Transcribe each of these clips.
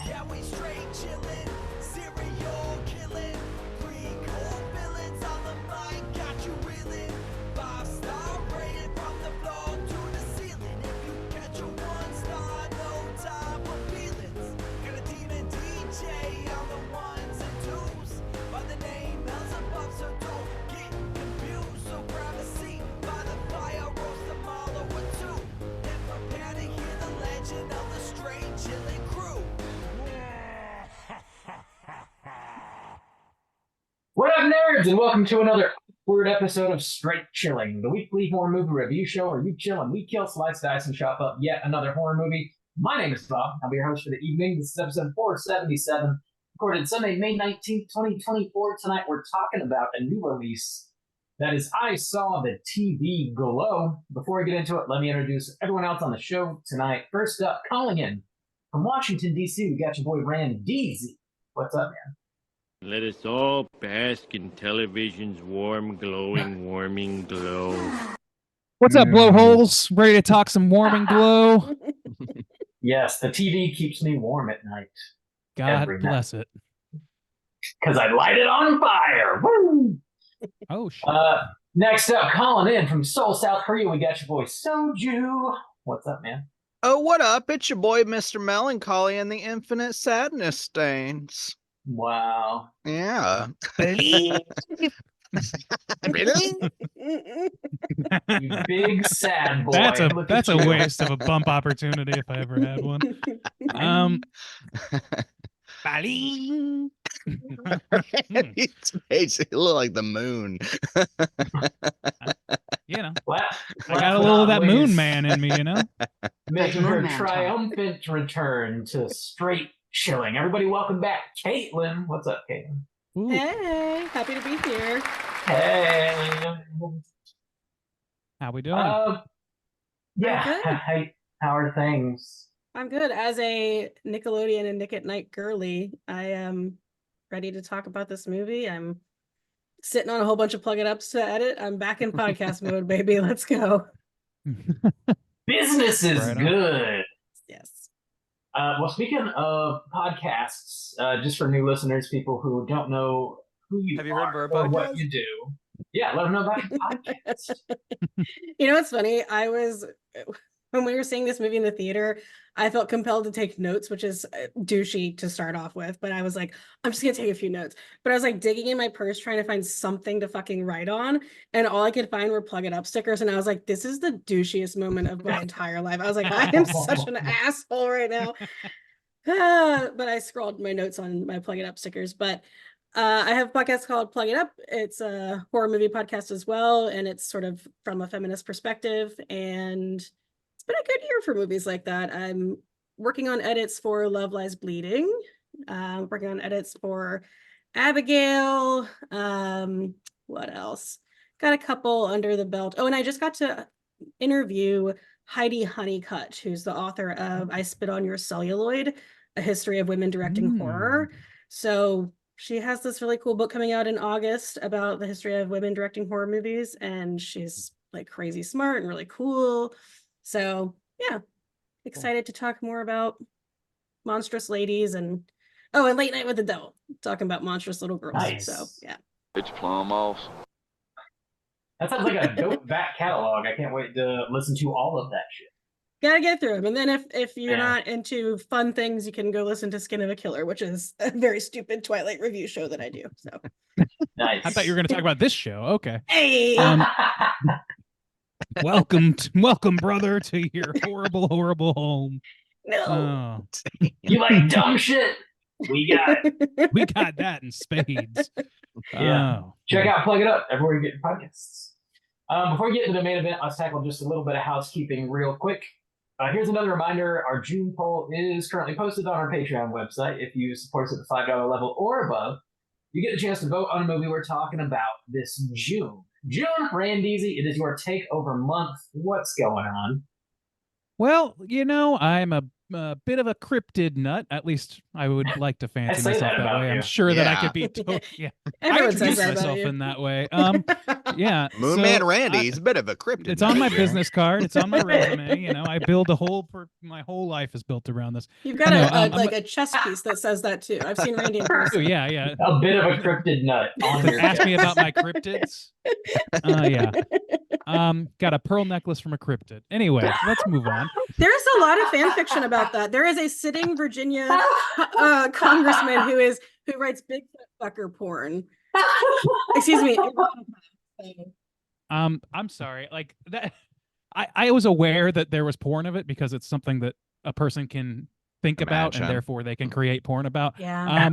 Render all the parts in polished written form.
Yeah, we straight chillin', serial killing, pre-cool villains on the mic, got you reeling. 5-star rated from the floor to the ceiling. If you catch a 1-star, no time for feelings. Got a demon DJ on the ones and twos, by the name Beelzebub, so don't get confused. So grab a seat by the fire, roast a marlow or two, and prepare to hear the legend of the straight chillin' crew. What up, nerds, and welcome to another awkward episode of Straight Chilling, the weekly horror movie review show where you chill and we kill, slice, dice, and chop up yet another horror movie. My name is Bob. I'll be your host for the evening. This is episode 477, recorded Sunday, May 19th, 2024. Tonight we're talking about a new release. That is I Saw the TV Glow. Before we get into it, let me introduce everyone else on the show tonight. First up, calling in from Washington, D.C., we got your boy Randeezy. What's up, man? Let us all bask in television's warm, glowing, warming glow. What's up, blowholes? Ready to talk some warming glow? Yes, the TV keeps me warm at night. God Every bless it. Because I light it on fire. Woo! Oh, shit. Next up, calling in from Seoul, South Korea, we got your boy Soju. What's up, man? Oh, what up? It's your boy, Mr. Melancholy and the Infinite Sadness Stains. Wow. Yeah. You big sad boy. That's a waste of a bump opportunity if I ever had one. Baling. It's basically like the moon. You know, Well, I got a little of that moon man in me, you know? Making Moon her man triumphant return to Straight Chilling. Everybody, welcome back. Caitlin. What's up, Caitlin? Ooh. Hey, happy to be here. Hey. How we doing? Yeah. Good. How are things? I'm good. As a Nickelodeon and Nick at Night girly, I am ready to talk about this movie. I'm sitting on a whole bunch of plug it ups to edit. I'm back in podcast mode, baby. Let's go. Business is Right on. good. Yes. Well, speaking of podcasts, just for new listeners, people who don't know who you Have you heard are of our or what podcast? you do, yeah, let them know about your podcast. You know what's funny? When we were seeing this movie in the theater, I felt compelled to take notes, which is douchey to start off with. But I was like, I'm just going to take a few notes. But I was like digging in my purse, trying to find something to fucking write on. And all I could find were plug it up stickers. And I was like, this is the douchiest moment of my entire life. I was like, I am such an asshole right now. But I scrawled my notes on my plug it up stickers. But I have a podcast called Plug It Up. It's a horror movie podcast as well. And it's sort of from a feminist perspective. And it's been a good year for movies like that. I'm working on edits for Love Lies Bleeding. Working on edits for Abigail. What else? Got a couple under the belt. Oh, and I just got to interview Heidi Honeycutt, who's the author of I Spit on Your Celluloid, A History of Women Directing Horror. So she has this really cool book coming out in August about the history of women directing horror movies, and she's like crazy smart and really cool. So yeah, excited to talk more about monstrous ladies and Late Night with the Devil, talking about monstrous little girls. Nice. So yeah. It's plum off. That sounds like a dope back catalog. I can't wait to listen to all of that shit. Gotta get through them. And then if you're Yeah. not into fun things, you can go listen to Skin of a Killer, which is a very stupid Twilight review show that I do. So Nice. I thought you were going to talk about this show. Okay. hey, Welcome, brother, to your horrible home. no. Oh, You like dumb shit? We got it. we got that in spades. Yeah. Oh. Check out Plug It Up everywhere you get your podcasts. Before we get into the main event, let's tackle just a little bit of housekeeping real quick. Here's another reminder. Our June poll is currently posted on our Patreon website. If you support us at the $5 level or above, you get a chance to vote on a movie we're talking about this June. June, Randeezy, it is your takeover month. What's going on? Well, you know, I'm a bit of a cryptid nut. At least I would like to fancy say myself that that about way. I'm you. sure that I Yeah. could be. Yeah, I Everyone says introduce that about myself you. in that way. Yeah, Moon so Man Randy, I- he's a bit of a cryptid. it's on my nut. business card. It's on my resume. You know, I build my whole life is built around this. You've got No, a chess piece that says that too. I've seen Randy in Oh person. yeah, yeah. A bit of a cryptid nut on your Ask me chest. about my cryptids. Yeah. Got a pearl necklace from a cryptid. Anyway, let's move on. There's a lot of fan fiction about that. There is a sitting Virginia congressman who writes Bigfoot fucker porn. Excuse me. I'm sorry. Like that, I was aware that there was porn of it because it's something that a person can think about and Imagine. therefore they can create porn about. Yeah.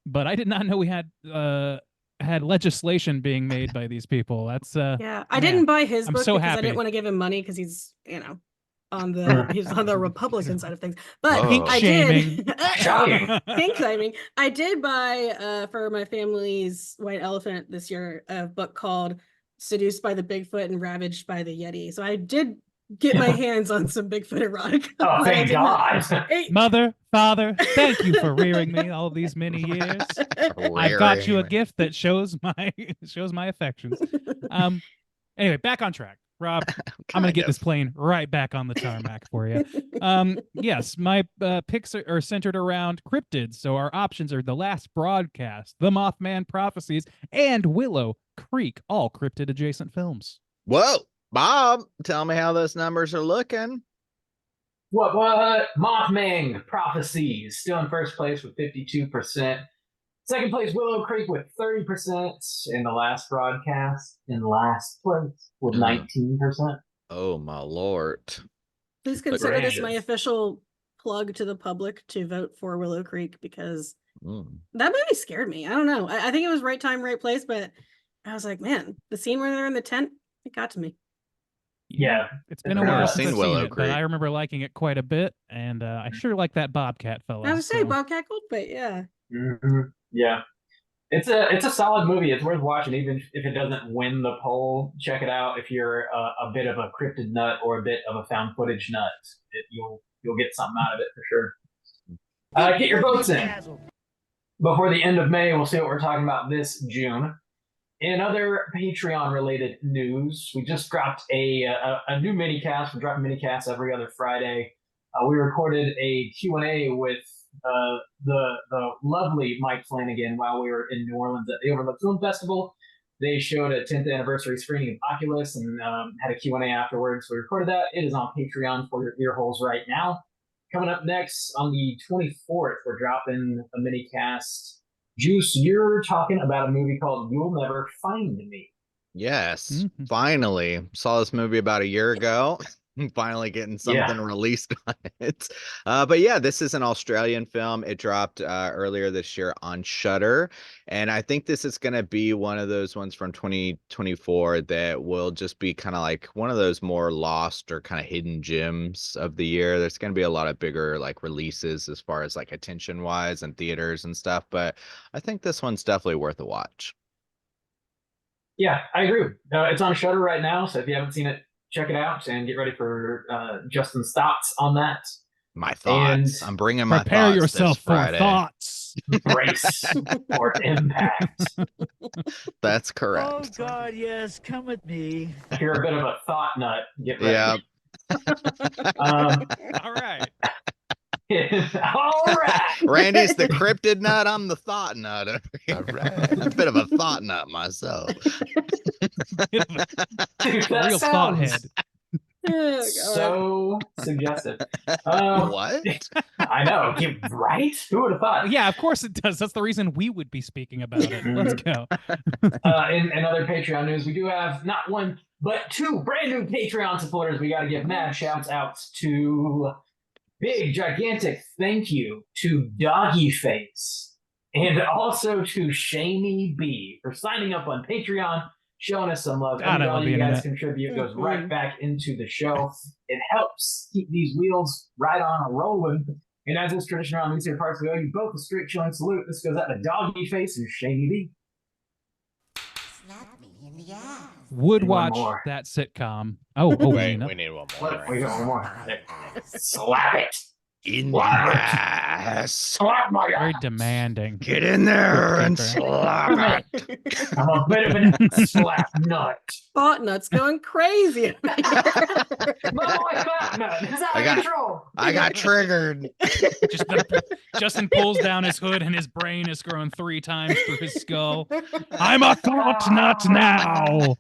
But I did not know we had legislation being made by these people. That's Yeah. I man, didn't buy his I'm book so because I happy. didn't want to give him money because he's, he's on the Republican side of things. But Pink I shaming. did Shocking. pink shaming. I did buy for my family's white elephant this year a book called Seduced by the Bigfoot and Ravaged by the Yeti. So I did get my hands on some Bigfoot erotica. Oh, but I thank did not- God. Hey, Mother, father, thank you for rearing me all these many years. I've got you a gift that shows my affections. Anyway, back on track. Rob, I'm gonna get this plane right back on the tarmac for you. Yes, my picks are centered around cryptids. So our options are The Last Broadcast, The Mothman Prophecies, and Willow Creek, all cryptid adjacent films. Whoa, Bob, tell me how those numbers are looking. What? Mothman Prophecies still in first place with 52%. Second place, Willow Creek with 30%. And The Last Broadcast in last place with 19%. Oh my lord. Please consider this my Gracious. official plug to the public to vote for Willow Creek because Mm. that movie scared me. I don't know. I think it was right time, right place, but I was like, man, the scene where they're in the tent, it got to me. Yeah. It's been a I've while never since seen I've Willow seen it, but Creek. I remember liking it quite a bit, and I sure like that Bobcat fella. I would say so- Bobcat Goldthwait, yeah. Yeah. It's a solid movie. It's worth watching, even if it doesn't win the poll. Check it out if you're a bit of a cryptid nut or a bit of a found footage nut. You'll get something out of it for sure. Get your votes in before the end of May. We'll see what we're talking about this June. In other Patreon-related news, we just dropped a new minicast. We're dropping minicasts every other Friday. We recorded a Q&A with the lovely Mike Flanagan while we were in New Orleans at the Overlook Film Festival. They showed a 10th anniversary screening of Oculus and had a Q&A afterwards. We recorded that. It is on Patreon for your ear holes right now. Coming up next on the 24th, we're dropping a minicast. Juice, you're talking about a movie called You'll Never Find Me. Yes, Mhm. finally saw this movie about a year ago. Finally getting something Yeah. released on it. But yeah, this is an Australian film. It dropped earlier this year on Shudder, and I think this is going to be one of those ones from 2024 that will just be kind of like one of those more lost or kind of hidden gems of the year. There's going to be a lot of bigger like releases as far as like attention wise and theaters and stuff, but I think this one's definitely worth a watch. Yeah, I agree. It's on Shudder right now, so if you haven't seen it, check it out and get ready for Justin's thoughts on that. My thoughts. And I'm bringing my Prepare thoughts yourself this for Friday. thoughts. Brace for impact. That's Oh correct. God, yes, come with me. If you're a bit of a thought nut, get ready. Yeah. All right. All right. Randy's the cryptid nut. I'm the thought nut. Over here. All right. I'm a bit of a thought nut myself. Dude, that Real thought sounds head. Oh, God. so suggestive. Um, What? I know, right? Who would have thought? Yeah, of course it does. That's the reason we would be speaking about it. Let's go. In other Patreon news, we do have not one, but two brand new Patreon supporters. We got to give mad shouts outs to big, gigantic thank you to Doggy Face and also to Shamey B for signing up on Patreon, showing us some love. God, I Every love dollar the you guys internet. contribute goes Mhm. right back into the show. It helps keep these wheels right on rolling. And as is tradition around these here parts, we owe you both a straight chilling salute. This goes out to Doggy Face and Shamey B. Slap me in the ass. Would And one watch more. that sitcom. Oh, Wait, no. we need one more. What? We got one more. There. Slap it. In Slap it. ass. Slap my Very ass. demanding. Get in there Good and kicker. slap it. I'm a bit of an slap nut. Thought nuts going crazy. My boy Fat Nut is out I of got- control. I got triggered. Justin pulls down his hood and his brain is growing 3 times through his skull. I'm a thought nut now.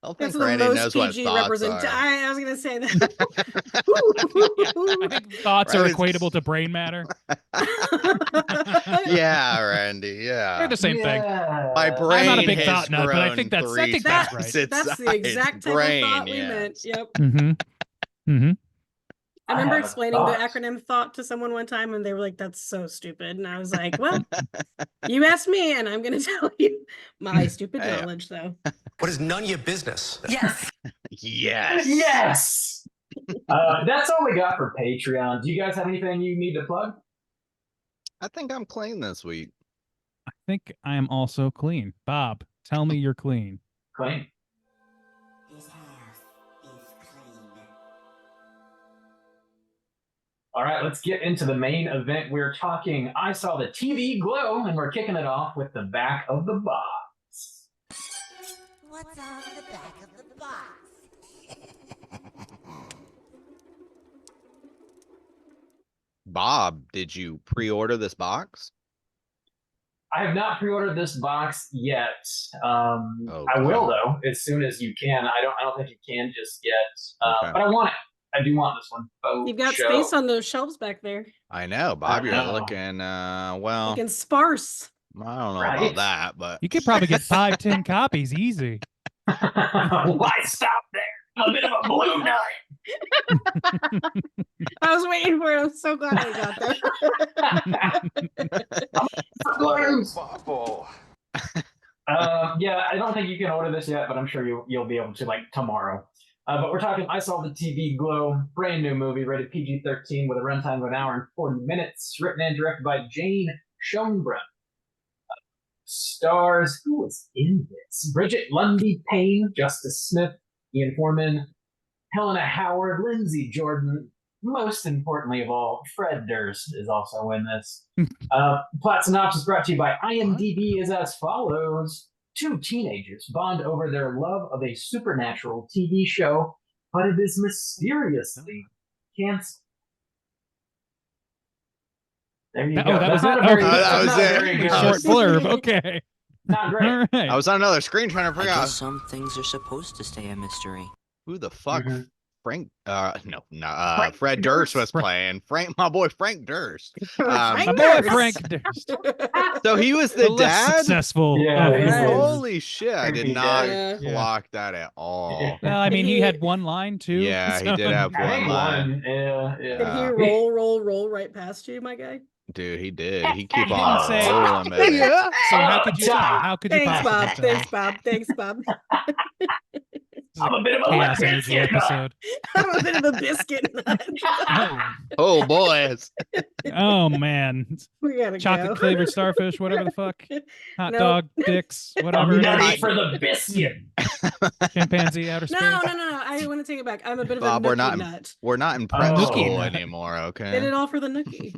I don't That's think the Randy most knows what PG thoughts representation. are. I was gonna say I that. think thoughts are Right, equatable to brain matter. Yeah, Randy. They're Yeah. the same thing. My Yeah. brain I'm not a big has thought nut, but I grown think that's- I 3 think that's times right. its That's the size. exact type Brain, of thought we yes. meant. Yep. Mm-hmm. Mm-hmm. I remember have a explaining the thought. acronym thought to someone one time and they were like, that's so stupid. And I was like, well, you asked me and I'm going to tell you my stupid Hey. knowledge though. What is none of your business? Yes. Yes. Yes. That's all we got for Patreon. Do you guys have anything you need to plug? I think I'm clean this week. I think I am also clean. Bob, tell me you're clean. Clean. His house is clean. All right, let's get into the main event. We're talking I Saw the TV Glow, and we're kicking it off with the back of the box. What's on the back of the box? Bob, did you pre-order this box? I have not pre-ordered this box yet. I Okay. will though, as soon as you can. I don't think you can just yet. Okay. But I want it. I do want this one. You've got show. space on those shelves back there. I know, Bob. You're know. looking. Well, Looking sparse. I don't know Right. about that, but You could probably get 5-10 copies easy. Why stop there? A bit of a blue nut. I was waiting for it. I'm so glad I got there. For blues. Yeah, I don't think you can order this yet, but I'm sure you'll be able to like tomorrow. But we're talking I Saw the TV Glow, brand new movie, rated PG-13 with a runtime of an hour and 40 minutes, written and directed by Jane Schoenbrunn. Stars, who was in this? Bridget Lundy Payne, Justice Smith, Ian Foreman, Helena Howard, Lindsay Jordan, most importantly of all, Fred Durst is also in this. Plot synopsis brought to you by IMDb is as follows. 2 teenagers bond over their love of a supernatural TV show, but it is mysteriously canceled. There you Oh, go. that was That's it? not a very- Okay. that's That was not it. very good. That Short was- blurb. Okay. Not great. All right. I was on another screen trying to I figure out guess some things are supposed to stay a mystery. who the fuck Mhm. Frank. No, Frank Fred Durst was Durst. playing. My boy Frank Durst. My boy Durst. Frank Durst. So he was The the less dad. successful. Yeah, of he the was. roles. Holy shit! I did Creepy not dad. Yeah. clock that at all. Well, I mean, he He- had one line too. Yeah, he so- did have I think one line. one. Yeah. Did he Yeah. roll right past you, my guy? Dude, he did. He keep didn't on say- rolling, baby. So how could you tell? How could you Thanks, Bob. possibly tell? Thanks, Bob. Thanks, Bob. This is I'm a bit of a chaos lesbian energy kid, episode. I'm a bit of a biscuit nut. Oh boys. Oh man, We gotta chocolate go. flavored starfish, whatever the fuck, hot Nope. dog dicks, I'm whatever. It nutty is. for the biscuit. Chimpanzee outer space. No. I want to take it back. I'm a bit of Bob, a we're nookie not in- nut. We're not in prep Oh. school Nookie nut. anymore, Did okay? it all for the nookie.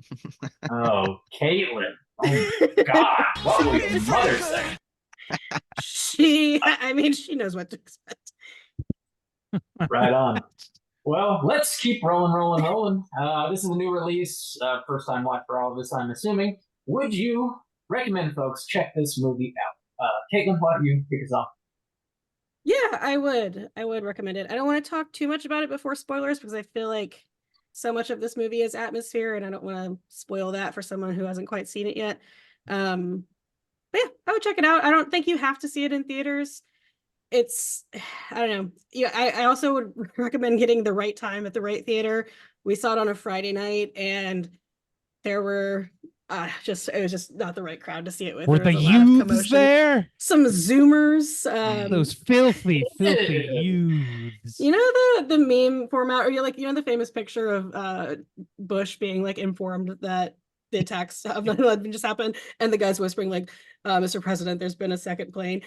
Oh, Caitlin. Oh, God. What will your mother say? She knows what to expect. Right on. Well, let's keep rolling. This is a new release. First time watch for all of this, I'm assuming. Would you recommend folks check this movie out? Caitlin, why don't you kick us off? Yeah, I would recommend it. I don't want to talk too much about it before spoilers because I feel like so much of this movie is atmosphere and I don't want to spoil that for someone who hasn't quite seen it yet. But yeah, I would check it out. I don't think you have to see it in theaters. It's, I don't know. Yeah, I also would recommend getting the right time at the right theater. We saw it on a Friday night and there were it was just not the right crowd to see it with. Were There the was a lot of youths commotion. there? Some Zoomers. Those filthy youths. You know the meme format, or the famous picture of Bush being like informed that the attacks of 9/11 just happened, and the guy's whispering like, "Mr. President, there's been a second plane."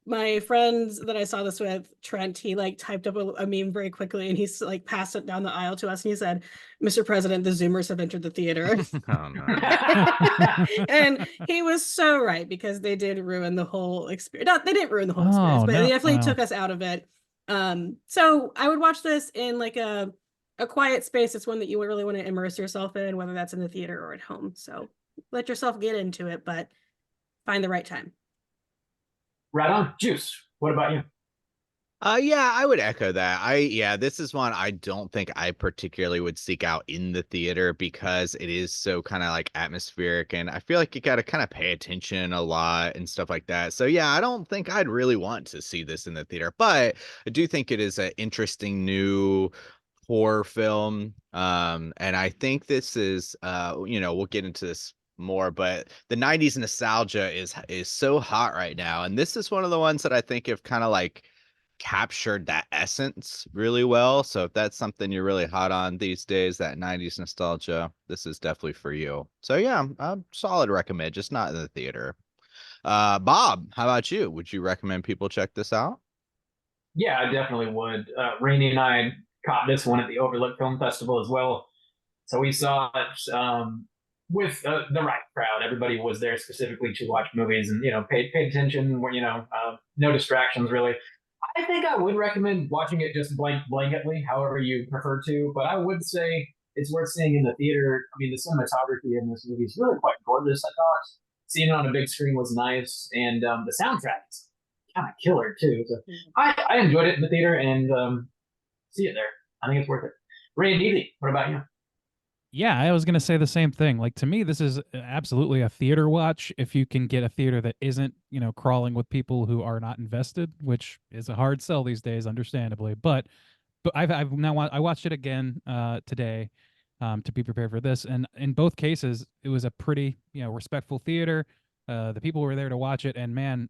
my friends that I saw this with, Trent, he like typed up a meme very quickly and he's like passed it down the aisle to us and he said, "Mr. President, the Zoomers have entered the theater." Oh no. And he was so right because they did ruin the whole experience. No, they didn't ruin the whole experience, Oh, but no. they definitely Wow. took us out of it. So I would watch this in like a quiet space. It's one that you really want to immerse yourself in, whether that's in the theater or at home. So let yourself get into it, but find the right time. Right on. Juice, what about you? Yeah, I would echo that. This is one I don't think I particularly would seek out in the theater because it is so kind of like atmospheric and I feel like you got to kind of pay attention a lot and stuff like that. So yeah, I don't think I'd really want to see this in the theater, but I do think it is an interesting new horror film. And I think this is we'll get into this more, but the 90s nostalgia is so hot right now. And this is one of the ones that I think have kind of like captured that essence really well. So if that's something you're really hot on these days, that 90s nostalgia, this is definitely for you. So yeah, solid recommend, just not in the theater. Bob, how about you? Would you recommend people check this out? Yeah, I definitely would. Rainey and I caught this one at the Overlook Film Festival as well. So we saw it with the right crowd. Everybody was there specifically to watch movies and, paid attention, no distractions really. I think I would recommend watching it just blanketly, however you prefer to, but I would say it's worth seeing in the theater. I mean, the cinematography in this movie is really quite gorgeous, I thought. Seeing it on a big screen was nice, and the soundtrack is kind of killer, too. So I enjoyed it in the theater, and see it there. I think it's worth it. Ray and Neely, what about you? Yeah, I was gonna say the same thing. Like to me, this is absolutely a theater watch if you can get a theater that isn't, crawling with people who are not invested, which is a hard sell these days, understandably. But I've now I watched it again today to be prepared for this, and in both cases, it was a pretty respectful theater. The people were there to watch it, and man,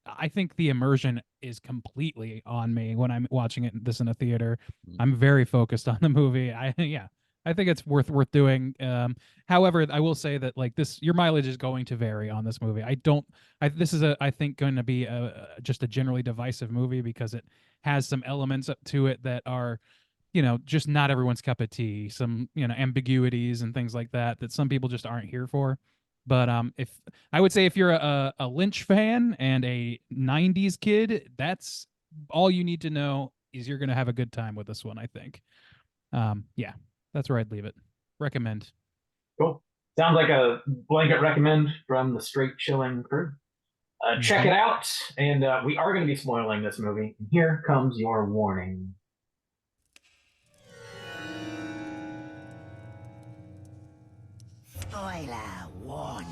I think the immersion is completely on me when I'm watching this in a theater. I'm very focused on the movie. I think it's worth doing. However, I will say that like your mileage is going to vary on this movie. This is I think going to be just a generally divisive movie because it has some elements to it that are, just not everyone's cup of tea. Some ambiguities and things like that some people just aren't here for. But if I would say if you're a Lynch fan and a '90s kid, that's all you need to know is you're gonna have a good time with this one. I think. Yeah. That's where I'd leave it. Recommend. Cool. Sounds like a blanket recommend from the Straight Chilling crew. Check it out, and we are going to be spoiling this movie. Here comes your warning. Spoiler warning.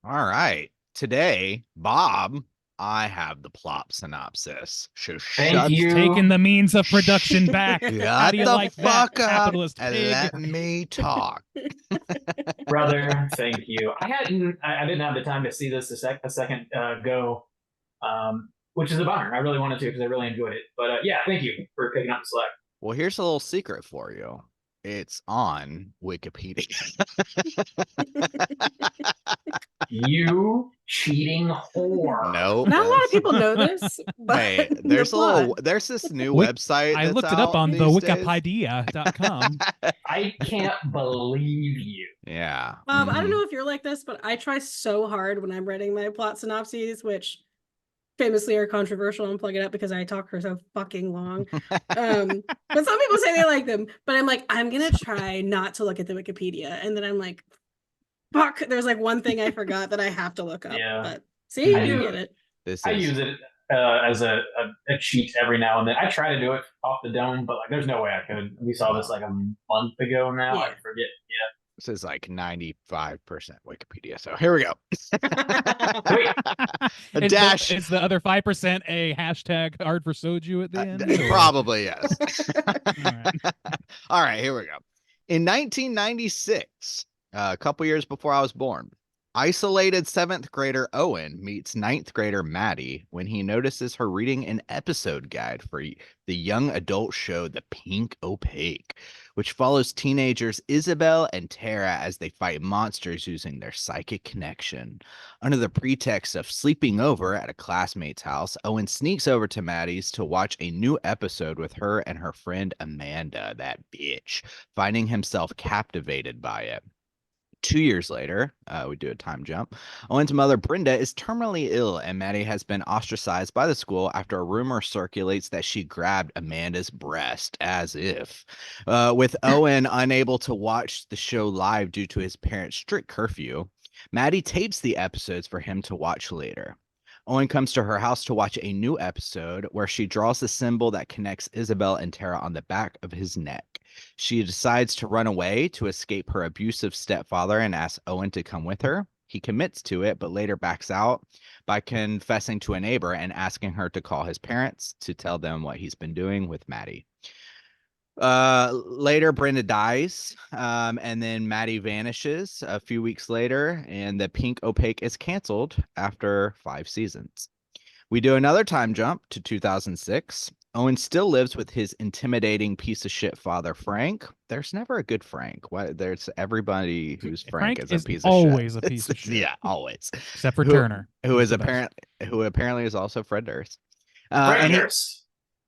All right. Today, Bob, I have the plot synopsis. Thank you. Taking the means of production back. How Shut do you the like fuck that, up capitalist and pig? let me talk. Brother, thank you. I didn't have the time to see this a second go, which is a bummer. I really wanted to because I really enjoyed it. But yeah, thank you for picking up the slack. Well, here's a little secret for you. It's on Wikipedia. You cheating whore. No, Not a lot of people know this, but Hey, the there's this new Wik- website. I that's looked it up out on the these days. Wikipedia.com. I can't believe you. Yeah. I don't Mhm. know if you're like this, but I try so hard when I'm writing my plot synopses, which famously are controversial. I'm plugging up because I talk for so fucking long. But some people say they like them, but I'm like, I'm gonna try not to look at the Wikipedia, and then I'm like, fuck, there's like one thing I forgot that I have to look up. Yeah. But see, I you do. get it. I use it as a cheat every now and then. I try to do it off the dome, but like, there's no way I could. We saw this like a month ago now. Yeah. I forget. Yeah. This is like 95% Wikipedia. So here we go. A dash. It's the other 5% a hashtag hard for soju at the end. Probably, yes. right. All right, here we go. In 1996, a couple years before I was born, Isolated 7th grader Owen meets 9th grader Maddie when he notices her reading an episode guide for the young adult show The Pink Opaque, which follows teenagers Isabel and Tara as they fight monsters using their psychic connection. Under the pretext of sleeping over at a classmate's house, Owen sneaks over to Maddie's to watch a new episode with her and her friend Amanda, that bitch, finding himself captivated by it. 2 years later, we do a time jump. Owen's mother, Brenda, is terminally ill, and Maddie has been ostracized by the school after a rumor circulates that she grabbed Amanda's breast, as if. With Owen unable to watch the show live due to his parents' strict curfew, Maddie tapes the episodes for him to watch later. Owen comes to her house to watch a new episode where she draws the symbol that connects Isabel and Tara on the back of his neck. She decides to run away to escape her abusive stepfather and asks Owen to come with her. He commits to it, but later backs out by confessing to a neighbor and asking her to call his parents to tell them what he's been doing with Maddie. Later, Brenda dies, and then Maddie vanishes a few weeks later, and The Pink Opaque is canceled after 5 seasons. We do another time jump to 2006. Owen still lives with his intimidating piece of shit father, Frank. There's never a good Frank. There's everybody who's Frank is a piece of shit. Always a piece of shit. Yeah, always. Except for Turner, who apparently is also Fred Durst. Fred Durst.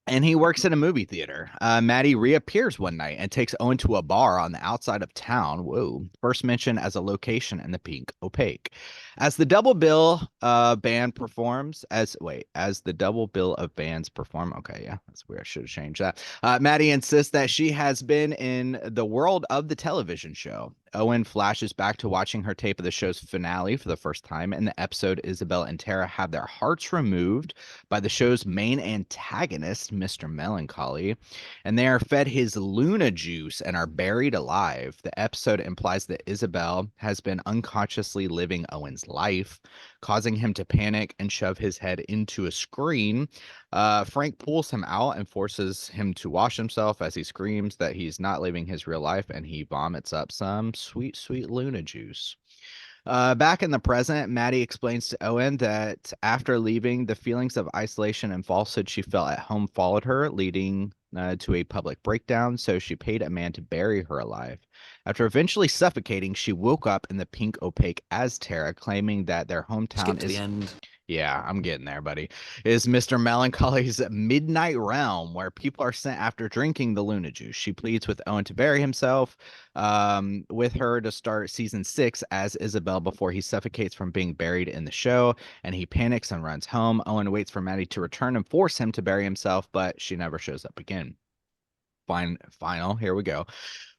And he works at a movie theater. Maddie reappears one night and takes Owen to a bar on the outside of town. Whoa. First mentioned as a location in The Pink Opaque. As the double bill band performs, as the double bill of bands perform. Okay, yeah, that's weird. I should have changed that. Maddie insists that she has been in the world of the television show. Owen flashes back to watching her tape of the show's finale for the first time. In the episode, Isabel and Tara have their hearts removed by the show's main antagonist, Mr. Melancholy, and they are fed his Luna juice and are buried alive. The episode implies that Isabel has been unconsciously living Owen's life, causing him to panic and shove his head into a screen. Frank pulls him out and forces him to wash himself as he screams that he's not living his real life, and he vomits up some sweet, sweet Luna juice. Back in the present, Maddie explains to Owen that after leaving, the feelings of isolation and falsehood she felt at home followed her, leading to a public breakdown, so she paid a man to bury her alive. After eventually suffocating, she woke up in The Pink Opaque as Tara, claiming that their hometown is... the end. Yeah, I'm getting there, buddy. Is Mr. Melancholy's midnight realm where people are sent after drinking the Luna juice. She pleads with Owen to bury himself with her to start season 6 as Isabel before he suffocates from being buried in the show, and he panics and runs home. Owen waits for Maddie to return and force him to bury himself, but she never shows up again. Final, here we go.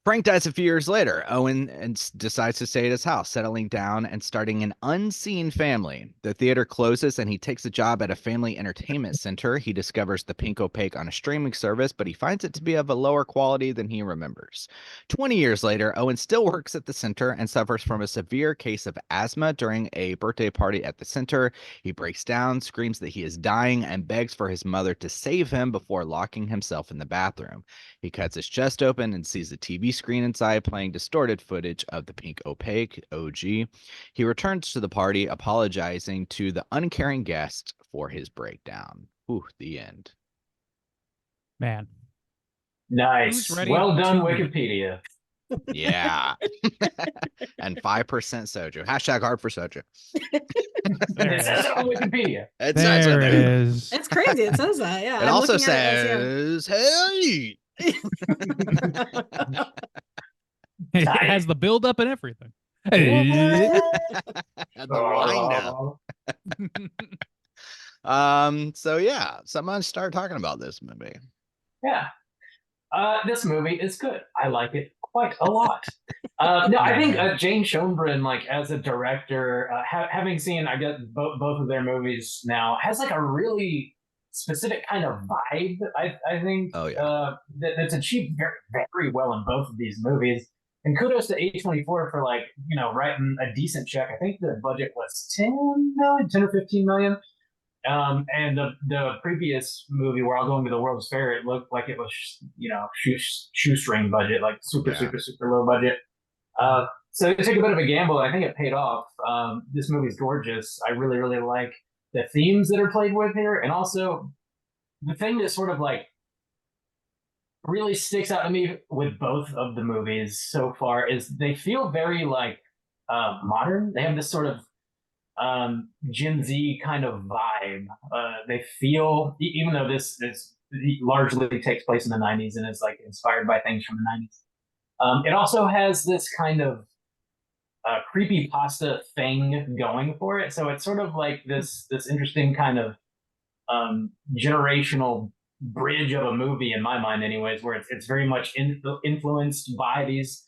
Frank dies a few years later. Owen decides to stay at his house, settling down and starting an unseen family. The theater closes and he takes a job at a family entertainment center. He discovers The Pink Opaque on a streaming service, but he finds it to be of a lower quality than he remembers. 20 years later, Owen still works at the center and suffers from a severe case of asthma during a birthday party at the center. He breaks down, screams that he is dying, and begs for his mother to save him before locking himself in the bathroom. He cuts his chest open and sees a TV screen inside playing distorted footage of The Pink Opaque, OG. He returns to the party, apologizing to the uncaring guests for his breakdown. Ooh, the end. Man. Nice. Well done, Wikipedia. Yeah. And 5% soju. Hashtag hard for soju. It says it on Wikipedia. It says it. There it is. It's crazy. It says that. Yeah. It I'm also looking at it says, as, hey. It has the build up and everything. The wind up. So yeah, someone start talking about this movie. Yeah. This movie is good. I like it quite a lot. No, I think Jane Schoenbrunn, like as a director, having seen I guess both of their movies now, has like a really specific kind of vibe. I think that's achieved very, very well in both of these movies. And kudos to A24 for like, you know, writing a decent check. I think the budget was 10 or 15 million. And the previous movie, We're All Going to the World's Fair, it looked like it was, you know, shoestring budget, like super low budget. So to take a bit of a gamble, I think it paid off. This movie's gorgeous. I really, really like the themes that are played with here, and also the thing that sort of like really sticks out to me with both of the movies so far is they feel very like modern. They have this sort of Gen Z kind of vibe. They feel, even though this largely takes place in the 90s and is like inspired by things from the 90s, it also has this kind of creepy pasta thing going for it. So it's sort of like this interesting kind of generational bridge of a movie in my mind, anyways, where it's very much influenced by these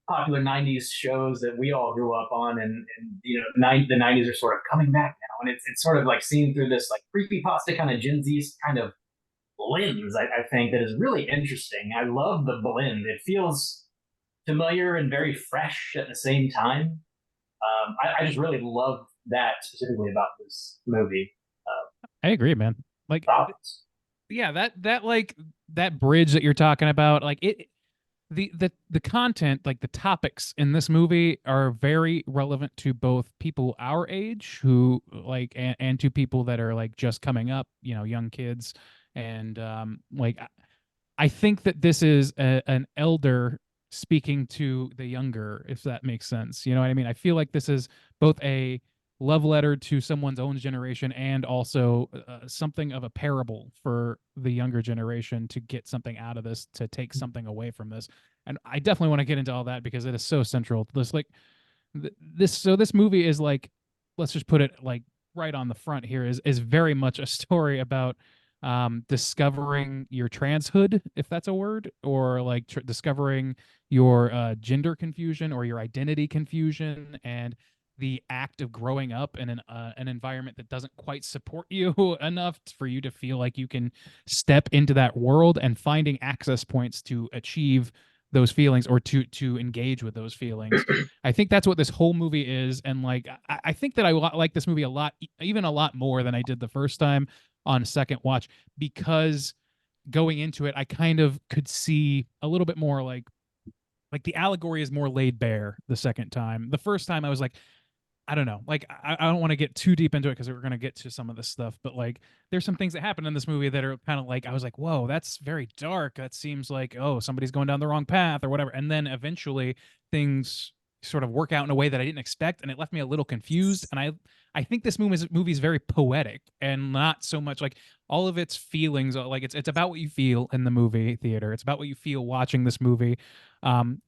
popular 90s shows that we all grew up on, and the 90s are sort of coming back now, and it's sort of like seen through this like creepy pasta kind of Gen Z kind of lens. I think that is really interesting. I love the blend. It feels familiar and very fresh at the same time. I just really love that specifically about this movie. I agree, man. Like, Thoughts? yeah, that like that bridge that you're talking about, like the content, like the topics in this movie are very relevant to both people our age who like and to people that are like just coming up, young kids. And like I think that this is an elder speaking to the younger, if that makes sense. You know what I mean? I feel like this is both a love letter to someone's own generation and also something of a parable for the younger generation to get something out of this, to take something away from this. And I definitely want to get into all that because it is so central to this. Like this movie is like, let's just put it like right on the front here, is very much a story about discovering your transhood, if that's a word, or like discovering your gender confusion or your identity confusion, and the act of growing up in an environment that doesn't quite support you enough for you to feel like you can step into that world, and finding access points to achieve those feelings or to engage with those feelings. I think that's what this whole movie is. And like, I think that I like this movie a lot, even a lot more than I did the first time on second watch, because going into it, I kind of could see a little bit more like the allegory is more laid bare the second time. The first time I was like, I don't know. Like, I don't want to get too deep into it because we're going to get to some of this stuff. But like, there's some things that happen in this movie that are kind of like, I was like, whoa, that's very dark. That seems like, oh, somebody's going down the wrong path or whatever. And then eventually things sort of work out in a way that I didn't expect. And it left me a little confused. And I think this movie is very poetic and not so much like all of its feelings. Like it's about what you feel in the movie theater. It's about what you feel watching this movie. And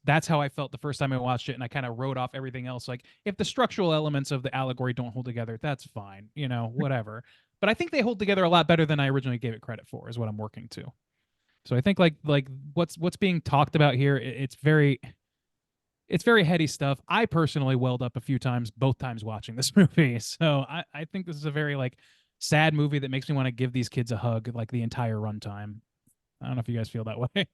that's how I felt the first time I watched it. And I kind of wrote off everything else. Like, if the structural elements of the allegory don't hold together, that's fine, whatever. But I think they hold together a lot better than I originally gave it credit for, is what I'm working to. So I think like what's being talked about here, it's very heady stuff. I personally welled up a few times, both times watching this movie. So I think this is a very like sad movie that makes me want to give these kids a hug like the entire runtime. I don't know if you guys feel that way.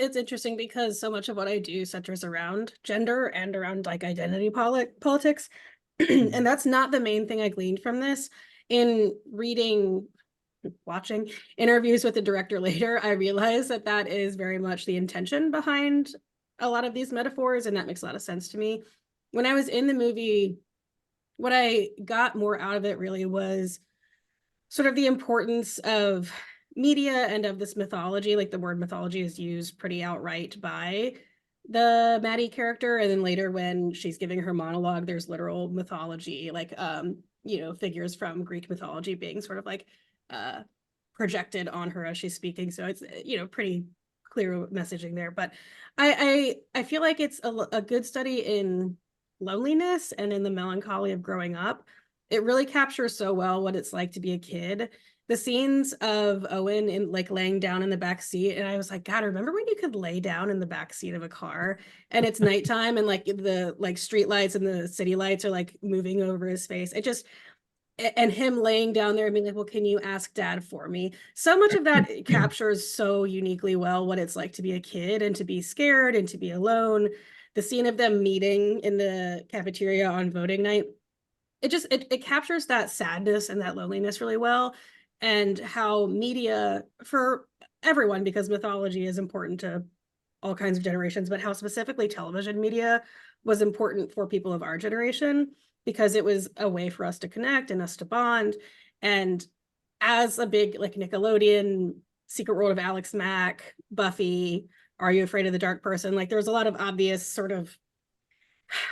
It's interesting because so much of what I do centers around gender and around like identity politics. And that's not the main thing I gleaned from this. In watching interviews with the director later, I realized that is very much the intention behind a lot of these metaphors, and that makes a lot of sense to me. When I was in the movie, what I got more out of it really was sort of the importance of media and of this mythology. Like, the word mythology is used pretty outright by the Maddie character, and then later when she's giving her monologue, there's literal mythology, like figures from Greek mythology being sort of like projected on her as she's speaking. So it's pretty clear messaging there. But I feel like it's a good study in loneliness and in the melancholy of growing up. It really captures so well what it's like to be a kid. The scenes of Owen in like laying down in the back seat, and I was like, God, remember when you could lay down in the back seat of a car and it's nighttime and like the like street lights and the city lights are like moving over his face. And him laying down there and being like, well, can you ask dad for me? So much of that captures so uniquely well what it's like to be a kid and to be scared and to be alone. The scene of them meeting in the cafeteria on voting night, it captures that sadness and that loneliness really well. And how media, for everyone, because mythology is important to all kinds of generations, but how specifically television media was important for people of our generation, because it was a way for us to connect and us to bond. And as a big like Nickelodeon, Secret World of Alex Mack, Buffy, Are You Afraid of the Dark person, like there's a lot of obvious sort of,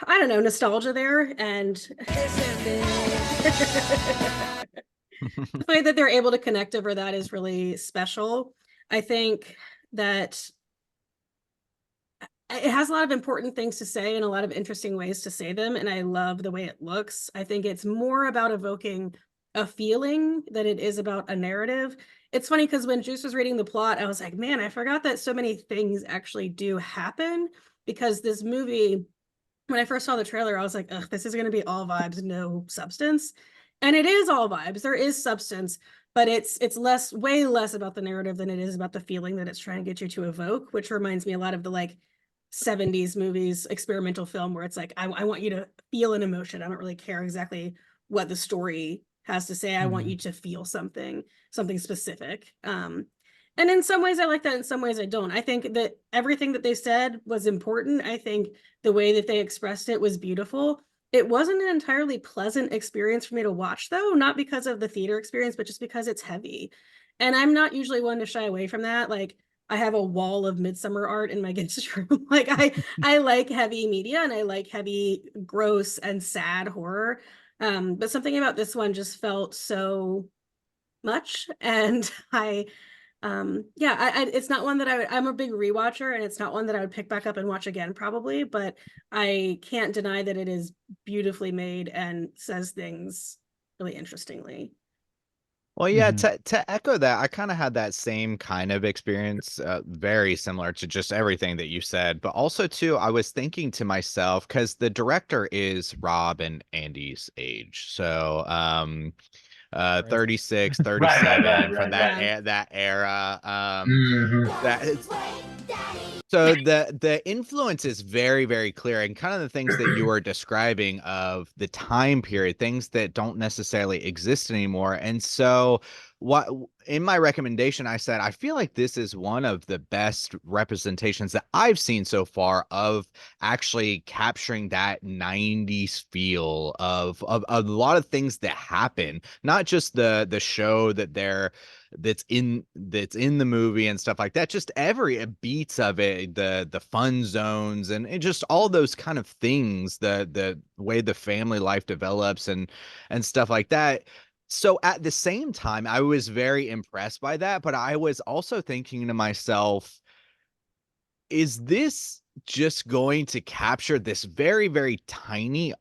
I don't know, nostalgia there. And the way that they're able to connect over that is really special. I think that it has a lot of important things to say and a lot of interesting ways to say them, and I love the way it looks. I think it's more about evoking a feeling than it is about a narrative. It's funny because when Juice was reading the plot, I was like, man, I forgot that so many things actually do happen, because this movie, when I first saw the trailer, I was like, ugh, this is going to be all vibes, no substance. And it is all vibes. There is substance, but it's way less about the narrative than it is about the feeling that it's trying to get you to evoke, which reminds me a lot of the like 70s movies, experimental film, where it's like, I want you to feel an emotion. I don't really care exactly what the story has to say. I want you to feel something specific. And in some ways I like that, in some ways I don't. I think that everything that they said was important. I think the way that they expressed it was beautiful. It wasn't an entirely pleasant experience for me to watch, though, not because of the theater experience, but just because it's heavy. And I'm not usually one to shy away from that. Like, I have a wall of Midsummer art in my guest room. Like, I like heavy media, and I like heavy, gross and sad horror. But something about this one just felt so much, and it's not one that I'm a big rewatcher, and it's not one that I would pick back up and watch again probably, but I can't deny that it is beautifully made and says things really interestingly. Well, yeah, to echo that, I kind of had that same kind of experience, very similar to just everything that you said. But also, too, I was thinking to myself, because the director is Rob and Andy's age. So, 36, 37 from that era. That is, so the influence is very, very clear, and kind of the things that you were describing of the time period, things that don't necessarily exist anymore. And so what in my recommendation, I said, I feel like this is one of the best representations that I've seen so far of actually capturing that 90s feel of a lot of things that happen, not just the show that's in the movie and stuff like that, just every beats of it, the fun zones and just all those kind of things, the way the family life develops and stuff like that. So at the same time, I was very impressed by that, but I was also thinking to myself, is this just going to capture this very, very tiny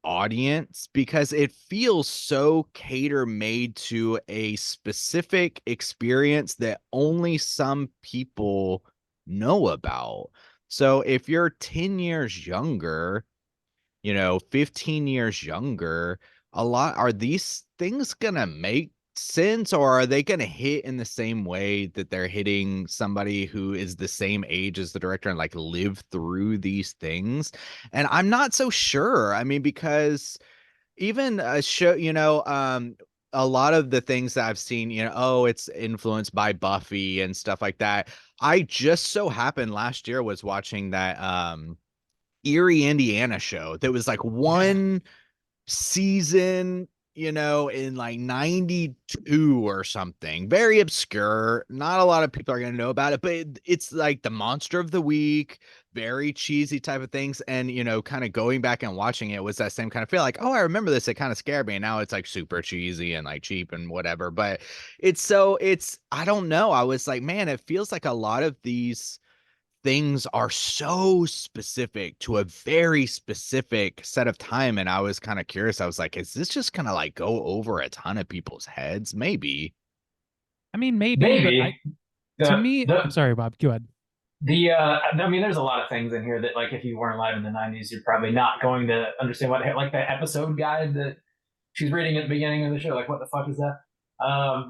audience? Because it feels so cater-made to a specific experience that only some people know about. So if you're 10 years younger, 15 years younger, are these things gonna make sense, or are they gonna hit in the same way that they're hitting somebody who is the same age as the director and like live through these things? And I'm not so sure. I mean, because even a show, a lot of the things that I've seen, it's influenced by Buffy and stuff like that. I just so happened last year was watching that Erie, Indiana show that was like one season, in like 92 or something. Very obscure. Not a lot of people are going to know about it, but it's like the monster of the week, very cheesy type of things. And, kind of going back and watching it was that same kind of feel like, oh, I remember this. It kind of scared me. And now it's like super cheesy and like cheap and whatever. But I don't know. I was like, man, it feels like a lot of these things are so specific to a very specific set of time. And I was kind of curious. I was like, is this just gonna like go over a ton of people's heads? Maybe. I mean, maybe. But to me, I'm sorry, Bob. Go ahead. I mean, there's a lot of things in here that, like, if you weren't alive in the 90s, you're probably not going to understand what, like, that episode guide that she's reading at the beginning of the show. Like, what the fuck is that?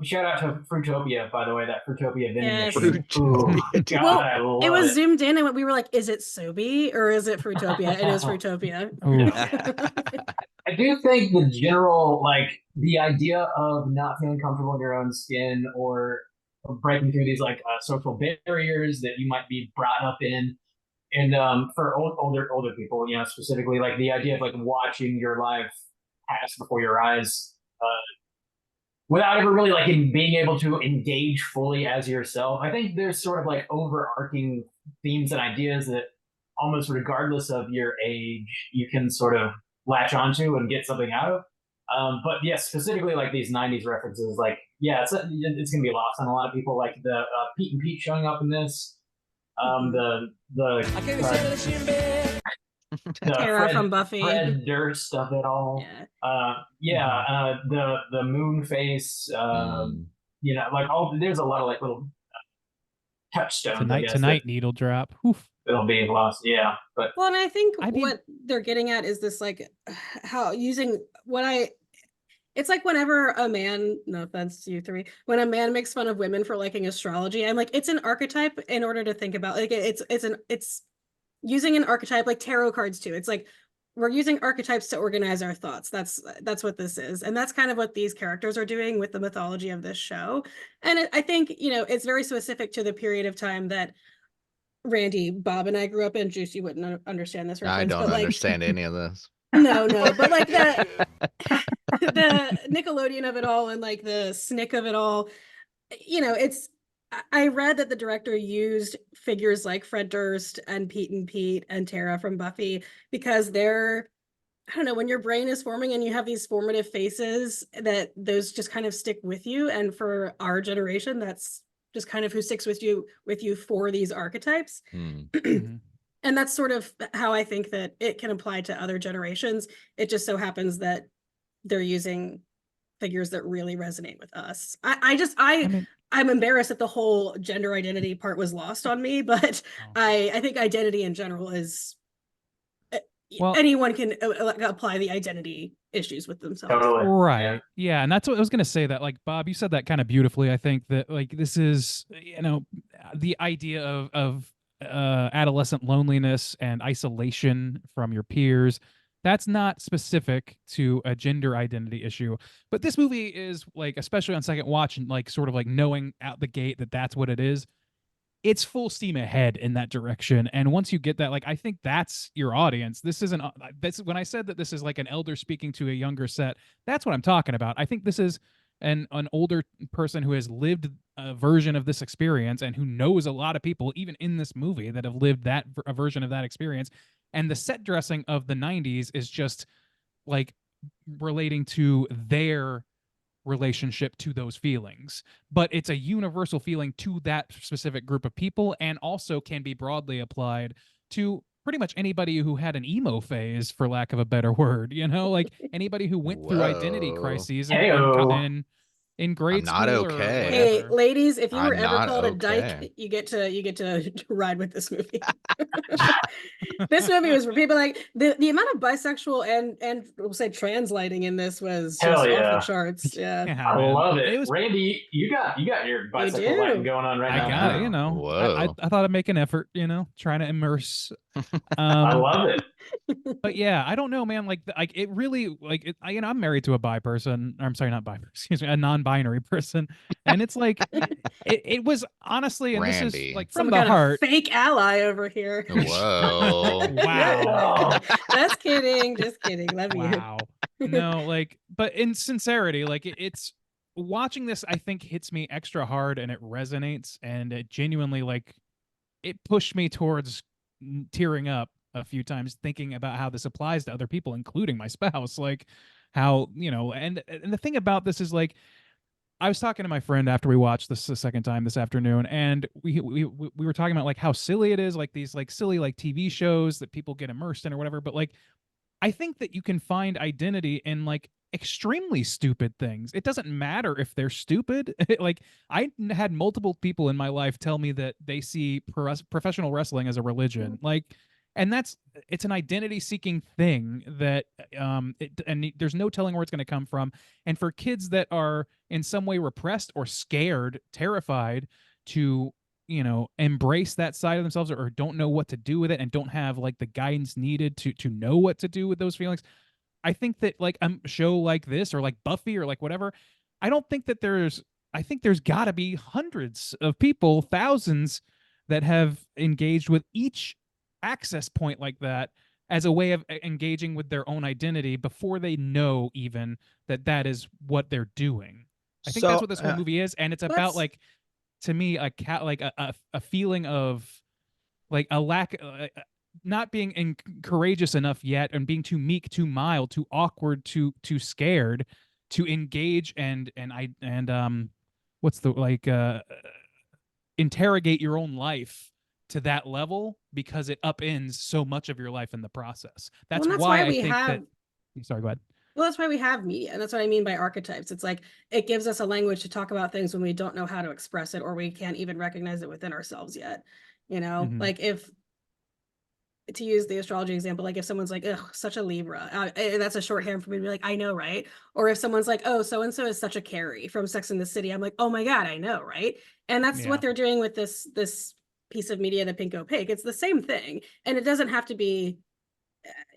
Shout out to Fruitopia, by the way, that Fruitopia vending machine. Fruitopia. Well, it was zoomed in and we were like, is it Sobe or is it Fruitopia? It is Fruitopia. I do think the general, like, the idea of not feeling comfortable in your own skin or breaking through these like social barriers that you might be brought up in. And for older people, you know, specifically like the idea of like watching your life pass before your eyes without ever really like being able to engage fully as yourself. I think there's sort of like overarching themes and ideas that almost regardless of your age, you can sort of latch onto and get something out of. But yeah, specifically like these '90s references, like yeah, it's gonna be lost on a lot of people. Like the Pete and Pete showing up in this, the Tara from Buffy. Fred Durst of it all. Yeah. The moon face. You know, like all there's a lot of like little touchstones. Tonight needle drop. Oof. It'll be lost. Yeah, but well, and I think what they're getting at is this like how using it's like whenever a man, no offense to you three, when a man makes fun of women for liking astrology, I'm like, it's an archetype in order to think about like it's using an archetype like tarot cards too. It's like we're using archetypes to organize our thoughts. That's what this is. And that's kind of what these characters are doing with the mythology of this show. And I think, you know, it's very specific to the period of time that Randy, Bob, and I grew up in. Juice, you wouldn't understand this reference. I don't understand any of this. No, but like the Nickelodeon of it all and like the snick of it all, you know, I read that the director used figures like Fred Durst and Pete and Tara from Buffy because they're, I don't know, when your brain is forming and you have these formative faces, that those just kind of stick with you. And for our generation, that's just kind of who sticks with you for these archetypes. And that's sort of how I think that it can apply to other generations. It just so happens that they're using figures that really resonate with us. I'm embarrassed that the whole gender identity part was lost on me, but I think identity in general is anyone can apply the identity issues with themselves. Totally. Right. Yeah. And that's what I was going to say, that like, Bob, you said that kind of beautifully. I think that like, this is, you know, the idea of adolescent loneliness and isolation from your peers. That's not specific to a gender identity issue, but this movie is like, especially on second watch and like sort of like knowing out the gate that that's what it is, it's full steam ahead in that direction. And once you get that, like, I think that's your audience. This isn't, that's when I said that this is like an elder speaking to a younger set, that's what I'm talking about. I think this is an older person who has lived a version of this experience and who knows a lot of people, even in this movie, that have lived that a version of that experience. And the set dressing of the 90s is just like relating to their relationship to those feelings, but it's a universal feeling to that specific group of people, and also can be broadly applied to pretty much anybody who had an emo phase, for lack of a better word, you know, like anybody who went through identity crises in grade not school. Okay. Hey, ladies, if you were ever not called a dyke, you get to ride with this movie. This movie was for people like the amount of bisexual and we'll say trans lighting in this was just off the charts. Yeah. I love it. Randy, you got your bisexual lighting going on right now. I got it, you know. Whoa. I thought I'd make an effort, you know, trying to immerse. I love it. But yeah, I don't know, man. Like it really, like, you know, I'm married to a bi person. I'm sorry, not bi. Excuse me, a non-binary person. And it's like, it was honestly, and Randy. this is like from Some the kind heart. of fake ally over here. Whoa. Wow. Just kidding. Love Wow. No, like, but in sincerity, like it's watching this, I think hits me extra hard and it resonates, and it genuinely, like, it pushed me towards tearing up a few times thinking about how this applies to other people, including my spouse. Like how, you know, and the thing about this is, like, I was talking to my friend after we watched this the second time this afternoon, and we were talking about like how silly it is, like these like silly like TV shows that people get immersed in or whatever. But like, I think that you can find identity in like extremely stupid things. It doesn't matter if they're stupid. Like, I had multiple people in my life tell me that they see professional wrestling as a religion. Like, and it's an identity seeking thing that and there's no telling where it's going to come from. And for kids that are in some way repressed or scared, terrified to, you know, embrace that side of themselves, or don't know what to do with it and don't have like the guidance needed to know what to do with those feelings, I think that like a show like this or like Buffy or like whatever, I don't think that there's I think there's got to be hundreds of people, thousands, that have engaged with each access point like that as a way of engaging with their own identity before they know even that that is what they're doing. I think that's what this whole movie is, and it's about like, to me, a feeling of like a lack, not being courageous enough yet, and being too meek, too mild, too awkward, too scared to engage and what's the like interrogate your own life to that level, because it upends so much of your life in the process. That's, Well, why I we think have that. Sorry, go ahead. Well, that's why we have media, and that's what I mean by archetypes. It's like it gives us a language to talk about things when we don't know how to express it, or we can't even recognize it within ourselves yet. You know, Mhm. like if, to use the astrology example, like if someone's like, "Ugh, such a Libra," that's a shorthand for me to be like, "I know, right?" Or if someone's like, "Oh, so and so is such a Carrie from Sex and the City," I'm like, "Oh my God, I know, right?" And that's Yeah. what they're doing with this piece of media, the Pink Opaque. It's the same thing, and it doesn't have to be,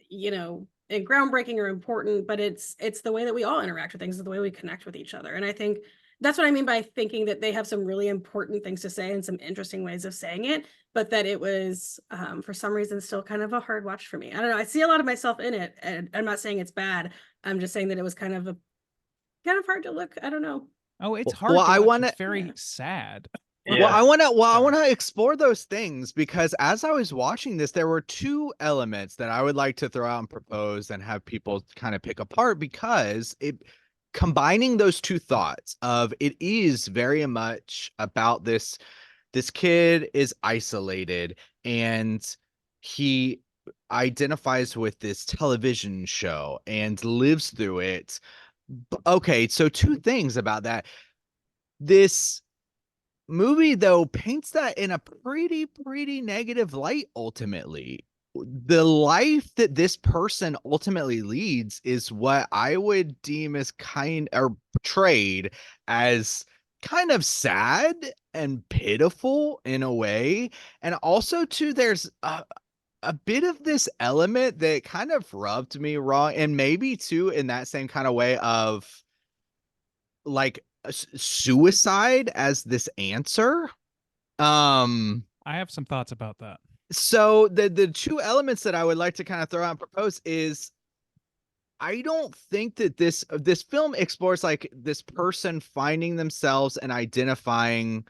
you know, and groundbreaking or important, but it's the way that we all interact with things, the way we connect with each other. And I think that's what I mean by thinking that they have some really important things to say and some interesting ways of saying it, but that it was for some reason still kind of a hard watch for me. I don't know. I see a lot of myself in it, and I'm not saying it's bad. I'm just saying that it was kind of hard to look. I don't know. Oh, it's Well, hard well, to I watch. wanna- It's very Yeah. sad. Well, Yeah. I want to. Well, I Sorry. want to explore those things, because as I was watching this, there were two elements that I would like to throw out and propose and have people kind of pick apart, because it combining those two thoughts of it is very much about this kid is isolated, and he identifies with this television show and lives through it. Okay, so two things about that. This movie, though, paints that in a pretty negative light. Ultimately, the life that this person ultimately leads is what I would deem as portrayed as kind of sad and pitiful in a way. And also too, there's a bit of this element that kind of rubbed me wrong, and maybe too in that same kind of way of like suicide as this answer. I have some thoughts about that. So the two elements that I would like to kind of throw out and propose is, I don't think that this film explores like this person finding themselves and identifying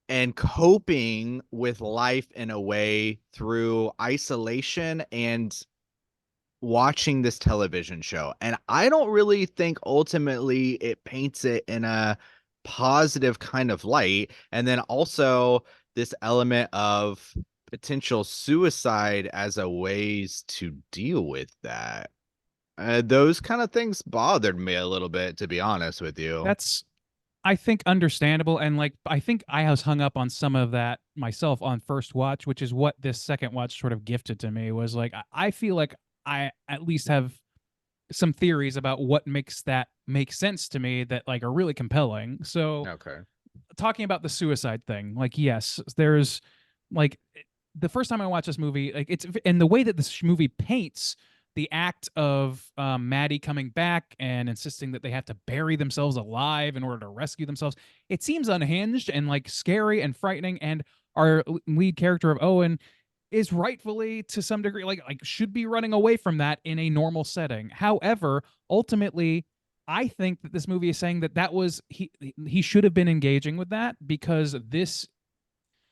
and coping with life in a way through isolation and watching this television show. And I don't really think ultimately it paints it in a positive kind of light. And then also this element of potential suicide as a ways to deal with that. Those kind of things bothered me a little bit, to be honest with you. That's, I think, understandable, and like I think I was hung up on some of that myself on first watch, which is what this second watch sort of gifted to me. Was like I feel like I at least have some theories about what makes that make sense to me that like are really compelling. So Okay. talking about the suicide thing, like yes, there's like the first time I watched this movie, like it's, and the way that this movie paints the act of Maddie coming back and insisting that they have to bury themselves alive in order to rescue themselves, it seems unhinged and like scary and frightening. And our lead character of Owen is rightfully, to some degree, like should be running away from that in a normal setting. However, ultimately, I think that this movie is saying that that was he should have been engaging with that, because this,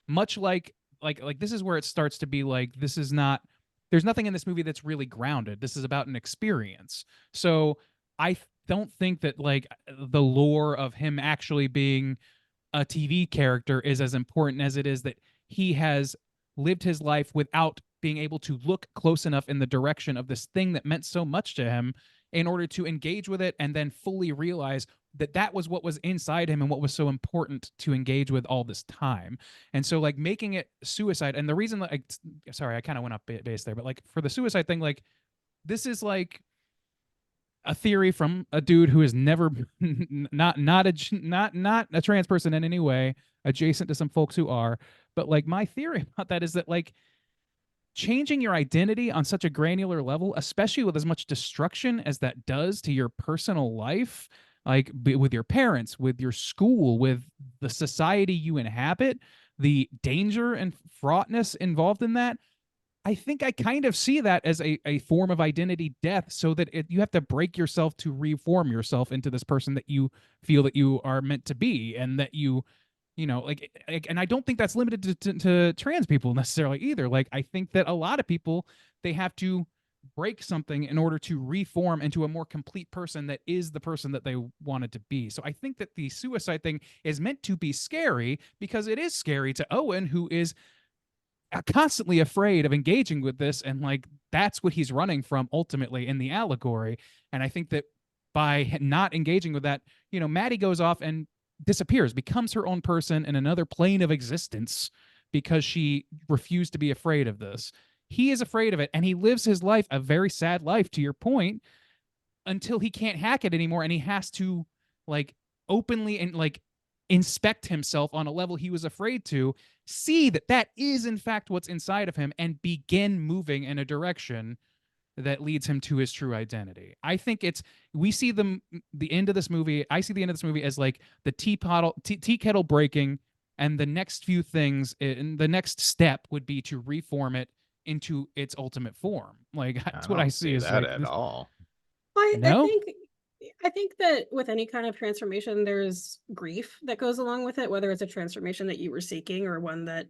much like this is where it starts to be like, this is not, there's nothing in this movie that's really grounded. This is about an experience. So I don't think that like the lore of him actually being a TV character is as important as it is that he has lived his life without being able to look close enough in the direction of this thing that meant so much to him in order to engage with it and then fully realize that that was what was inside him and what was so important to engage with all this time. And so like making it suicide, and the reason that sorry, I kind of went up base there, but like for the suicide thing, like this is like a theory from a dude who is never not a trans person in any way, adjacent to some folks who are. But like my theory about that is that like changing your identity on such a granular level, especially with as much destruction as that does to your personal life, like with your parents, with your school, with the society you inhabit, the danger and fraughtness involved in that. I think I kind of see that as a form of identity death, so that you have to break yourself to reform yourself into this person that you feel that you are meant to be, and that you know, like, and I don't think that's limited to trans people necessarily either. Like, I think that a lot of people, they have to break something in order to reform into a more complete person that is the person that they wanted to be. So I think that the suicide thing is meant to be scary, because it is scary to Owen, who is constantly afraid of engaging with this, and like that's what he's running from ultimately in the allegory. And I think that by not engaging with that, you know, Maddie goes off and disappears, becomes her own person in another plane of existence, because she refused to be afraid of this. He is afraid of it, and he lives his life, a very sad life to your point, until he can't hack it anymore, and he has to like openly and like inspect himself on a level he was afraid to, see that that is in fact what's inside of him, and begin moving in a direction that leads him to his true identity. I think we see the end of this movie. I see the end of this movie as like the tea kettle breaking, and the next few things, and the next step would be to reform it into its ultimate form. Like that's what I see as that like at all. I think that with any kind of transformation, there's grief that goes along with it, whether it's a transformation that you were seeking or one that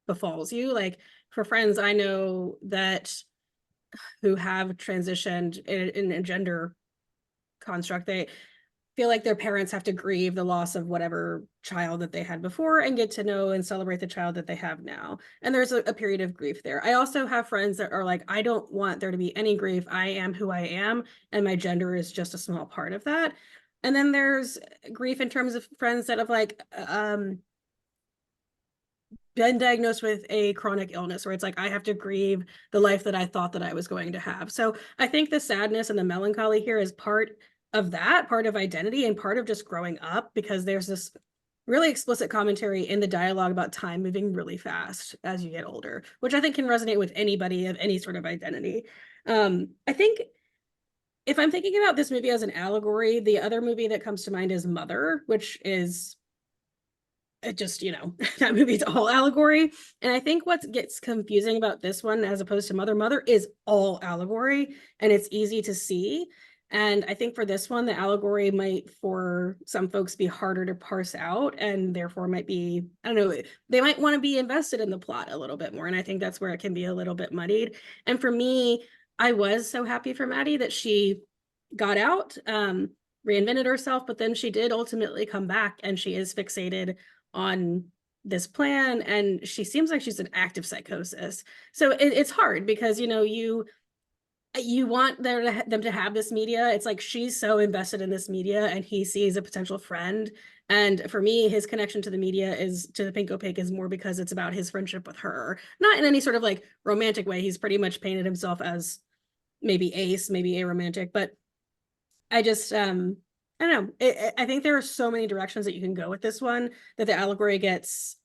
befalls you. Like for friends I know that who have transitioned in a gender construct, they feel like their parents have to grieve the loss of whatever child that they had before and get to know and celebrate the child that they have now. And there's a period of grief there. I also have friends that are like, I don't want there to be any grief. I am who I am, and my gender is just a small part of that. And then there's grief in terms of friends that have like been diagnosed with a chronic illness, where it's like, I have to grieve the life that I thought that I was going to have. So I think the sadness and the melancholy here is part of that, part of identity, and part of just growing up, because there's this really explicit commentary in the dialogue about time moving really fast as you get older, which I think can resonate with anybody of any sort of identity. I think if I'm thinking about this movie as an allegory, the other movie that comes to mind is Mother, which is just, you know, that movie's all allegory. And I think what gets confusing about this one as opposed to Mother is all allegory, and it's easy to see. And I think for this one, the allegory might, for some folks, be harder to parse out, and therefore might be, I don't know, they might want to be invested in the plot a little bit more. And I think that's where it can be a little bit muddied. And for me, I was so happy for Maddie that she got out, reinvented herself, but then she did ultimately come back, and she is fixated on this plan, and she seems like she's in active psychosis. So it's hard, because, you know, you want them to have this media. It's like she's so invested in this media, and he sees a potential friend. And for me, his connection to the media is to the Pink Opaque is more because it's about his friendship with her, not in any sort of like romantic way. He's pretty much painted himself as maybe ace, maybe aromantic, but I just I don't know. I think there are so many directions that you can go with this one, that the allegory gets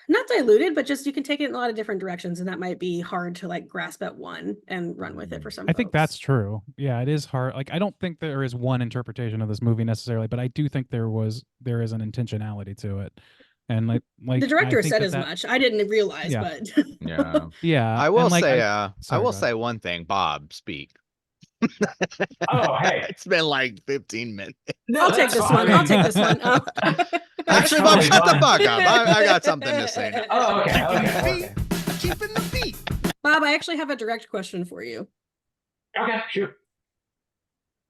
not diluted, but just you can take it in a lot of different directions, and that might be hard to like grasp at one and run with it for some I think folks. that's true. Yeah, it is hard. Like, I don't think there is one interpretation of this movie necessarily, but I do think there is an intentionality to it. And like the director I think said as much. I didn't realize, Yeah. but Yeah. yeah. I will and, like, say I will go say ahead. one thing. Bob, speak. Oh, hey. It's been like 15 minutes. No, I'll take that's this fine. one. I'll take this one. Oh. Actually, Bob, shut the fuck up. I got something to say. Oh, okay. Keeping the beat. Bob, I actually have a direct question for you. Okay, shoot.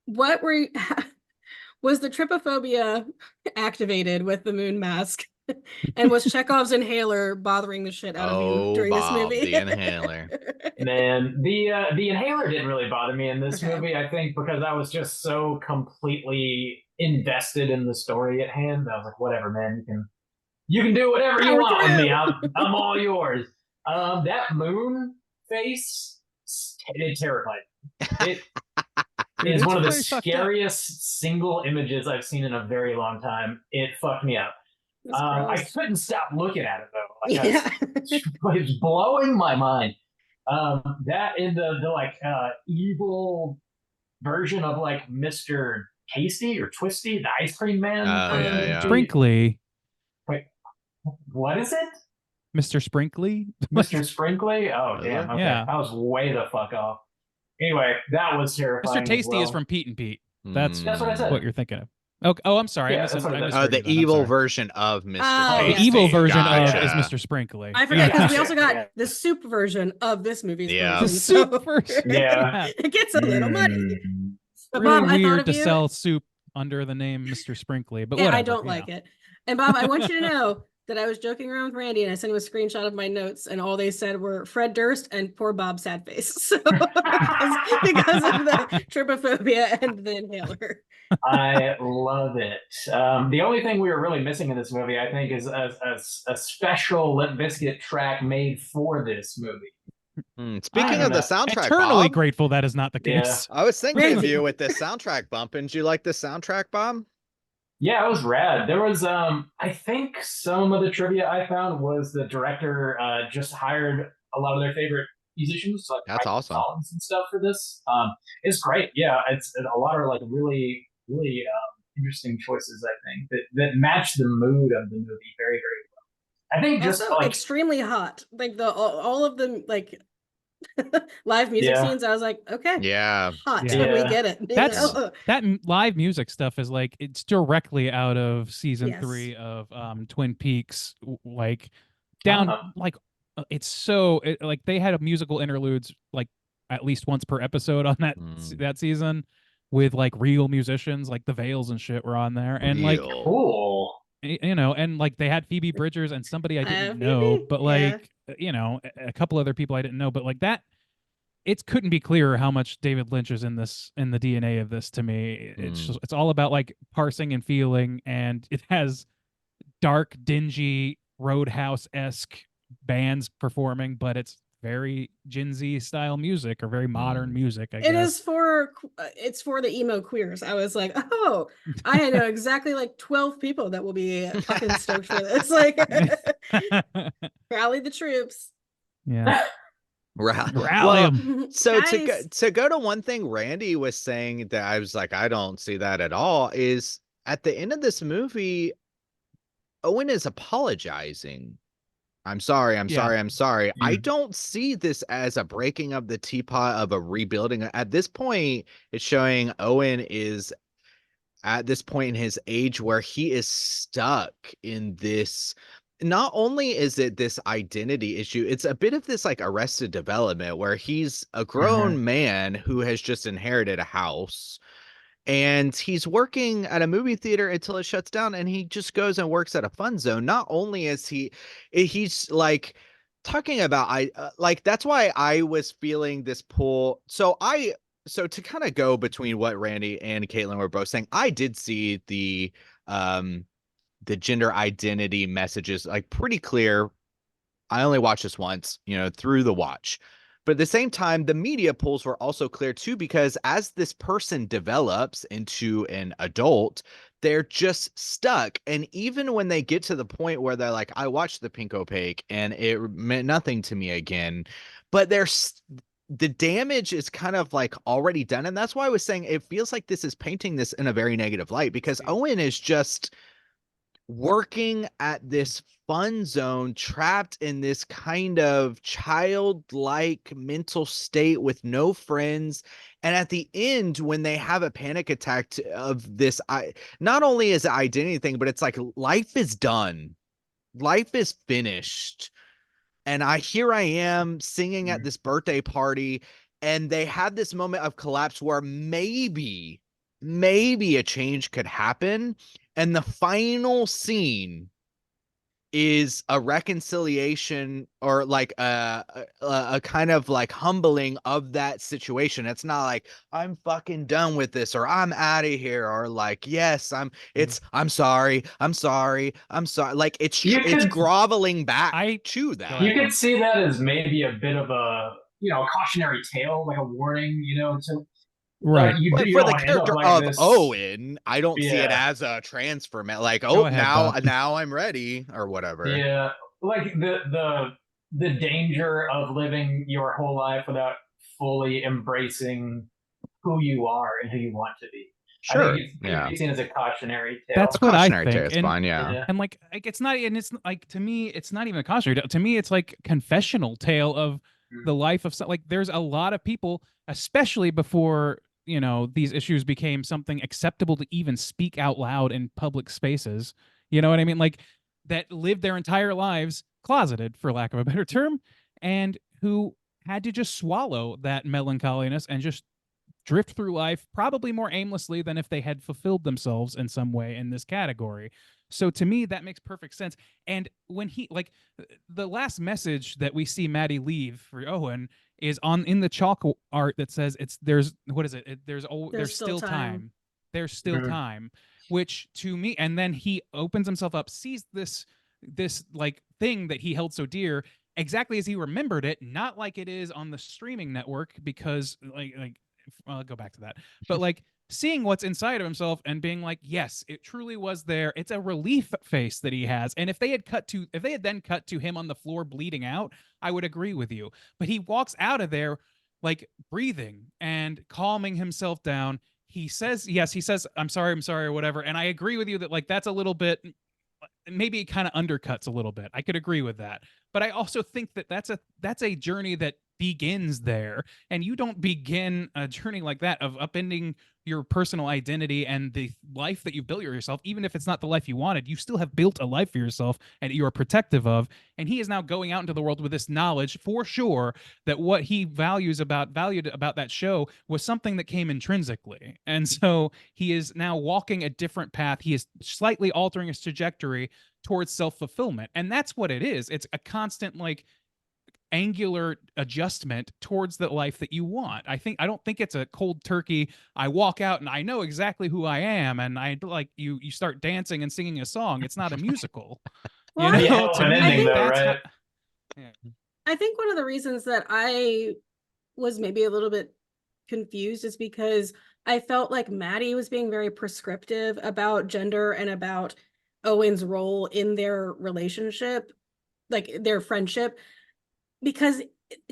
What were you, was the trypophobia activated with the moon mask? And was Chekhov's inhaler bothering the shit out of you during Bob, this movie? the inhaler. Man, the inhaler didn't really bother me in this Okay. movie, I think, because I was just so completely invested in the story at hand. I was like, whatever, man, you can do whatever you Power want with me. through. I'm all yours. That moon face, it terrified me. It is one of the very fucked up. scariest single images I've seen in a very long time. It fucked me up. That's I gross. couldn't stop looking at it though. Like, Yeah. it's blowing my mind. That in the like evil version of like Mr. Tasty or Twisty, the ice cream man. Oh, yeah. Sprinkly, Wait, what is it? Mr. Sprinkly. Mr. Sprinkly? Oh, Is damn. it? Okay. Yeah. I was way the fuck off. Anyway, that was terrifying. Mr. Tasty as is well. from Pete and Pete. That's That's what I said. what you're thinking of. Oh, I'm sorry. Yeah, I that's what I said. misheard the you then. I'm evil sorry. version of Mr. Oh, The yes. Tasty. evil version Gotcha. of is Mr. Sprinkly. I forgot because we Yeah. also got Yeah. the soup version of this movie's Yeah. The version. soup so- version. Yeah. It gets a little muddy. Mm. But Really Bob, I thought weird of to you. sell soup under the name Mr. Sprinkly, but Yeah, whatever. I don't you like know. it. And Bob, I want you to know that I was joking around with Randy and I sent him a screenshot of my notes, and all they said were Fred Durst and poor Bob sad face. So because of the trypophobia and the inhaler. I love it. The only thing we were really missing in this movie, I think, is a special Limp Bizkit track made for this movie. Speaking I of the am soundtrack, Eternally Bob, grateful that is not the Yeah. case. I was thinking of Randy. you with this soundtrack bumping. Do you like this soundtrack, Bob? Yeah, it was rad. There was, I think some of the trivia I found was the director just hired a lot of their favorite musicians, like That's write awesome. songs and stuff for this. It's great. Yeah, it's a lot of like really, really interesting choices. I think that match the mood of the movie very, very well. I think just Also like extremely hot. Like all of the like live music Yeah. scenes, I was like, okay, Yeah. hot. Yeah. We get it. you That's know? that live music stuff is like it's directly out of season Yes. 3 of Twin Peaks. Like down Uh-huh. like it's so like they had a musical interludes like at least once per episode on that season with like real musicians, like the Veils and shit were on there, and like Real. cool. you know, and like they had Phoebe Bridgers and somebody I didn't Phoebe? know, but Yeah. like you know, a couple other people I didn't know, but like that, it couldn't be clearer how much David Lynch is in the DNA of this to me. It's just, it's all about like parsing and feeling, and it has dark, dingy, Roadhouse-esque bands performing, but it's very Gen Z style music or very modern music. I It guess is for it's for the emo queers. I was like, oh, I know exactly like 12 people that will be fucking stoked for this. Like, rally the troops. yeah, Rally rally 'em. So Guys, to go to one thing Randy was saying that I was like, I don't see that at all, is at the end of this movie, Owen is apologizing. I'm sorry, I'm Yeah. sorry, I'm sorry. I Mm. don't see this as a breaking of the teapot of a rebuilding. At this point, it's showing Owen is at this point in his age where he is stuck in this. Not only is it this identity issue, it's a bit of this like Arrested Development where he's a grown man who has just inherited a house and he's working at a movie theater until it shuts down, and he just goes and works at a fun zone. Not only is he's like talking about like that's why I was feeling this pull. So to kind of go between what Randy and Caitlin were both saying, I did see the gender identity messages like pretty clear. I only watched this once, you know, through the watch. But at the same time, the media polls were also clear too, because as this person develops into an adult, they're just stuck. And even when they get to the point where they're like, I watched The Pink Opaque and it meant nothing to me again, but the damage is kind of like already done. And that's why I was saying it feels like this is painting this in a very negative light, because Owen is just working at this fun zone, trapped in this kind of childlike mental state with no friends. And at the end, when they have a panic attack of this, not only is it identity thing, but it's like life is done, life is finished. And here I am singing at this birthday party, and they had this moment of collapse where maybe a change could happen. And the final scene is a reconciliation or like a kind of like humbling of that situation. It's not like I'm fucking done with this or I'm out of here or like, yes, I'm sorry. Like it's groveling back to that. You could see that as maybe a bit of a, you know, cautionary tale, like a warning, you know, to right. But you for don't the wanna end up character like of this. Owen, I don't see it Yeah. as a transfer. Like, Go oh, ahead, now Bob. I'm ready or whatever. Yeah, like the danger of living your whole life without fully embracing who you are and who you want to be. I think Sure. it could Yeah. be seen as a cautionary tale. That's A what I cautionary tale think. is fine. Yeah. And like it's not, and it's like, to me it's not even a cautionary tale. To me it's like confessional tale of the life of like there's a lot of people, especially before these issues became something acceptable to even speak out loud in public spaces, you know what I mean, like that lived their entire lives closeted, for lack of a better term, and who had to just swallow that melancholiness and just drift through life probably more aimlessly than if they had fulfilled themselves in some way in this category. So to me, that makes perfect sense. And when he like the last message that we see Maddie leave for Owen is in the chalk art that says there's what is it? There's still time. There's still time. Which to me, and then he opens himself up, sees this like thing that he held so dear exactly as he remembered it, not like it is on the streaming network, because like I'll go back to that. But like seeing what's inside of himself and being like, yes, it truly was there. It's a relief face that he has. And if they had then cut to him on the floor bleeding out, I would agree with you. But he walks out of there like breathing and calming himself down. He says, I'm sorry, or whatever. And I agree with you that like that's a little bit, maybe it kind of undercuts a little bit. I could agree with that. But I also think that that's a journey that begins there, and you don't begin a journey like that of upending your personal identity and the life that you built yourself. Even if it's not the life you wanted, you still have built a life for yourself and you are protective of. And he is now going out into the world with this knowledge for sure that what he valued about that show was something that came intrinsically. And so he is now walking a different path. He is slightly altering his trajectory towards self-fulfillment, and that's what it is. It's a constant like angular adjustment towards the life that you want. I don't think it's a cold turkey. I walk out and I know exactly who I am, and I like you start dancing and singing a song. It's not a musical. Well, Yeah, I an ending though, right? I think one of the reasons that I was maybe a little bit confused is because I felt like Maddie was being very prescriptive about gender and about Owen's role in their relationship, like their friendship. Because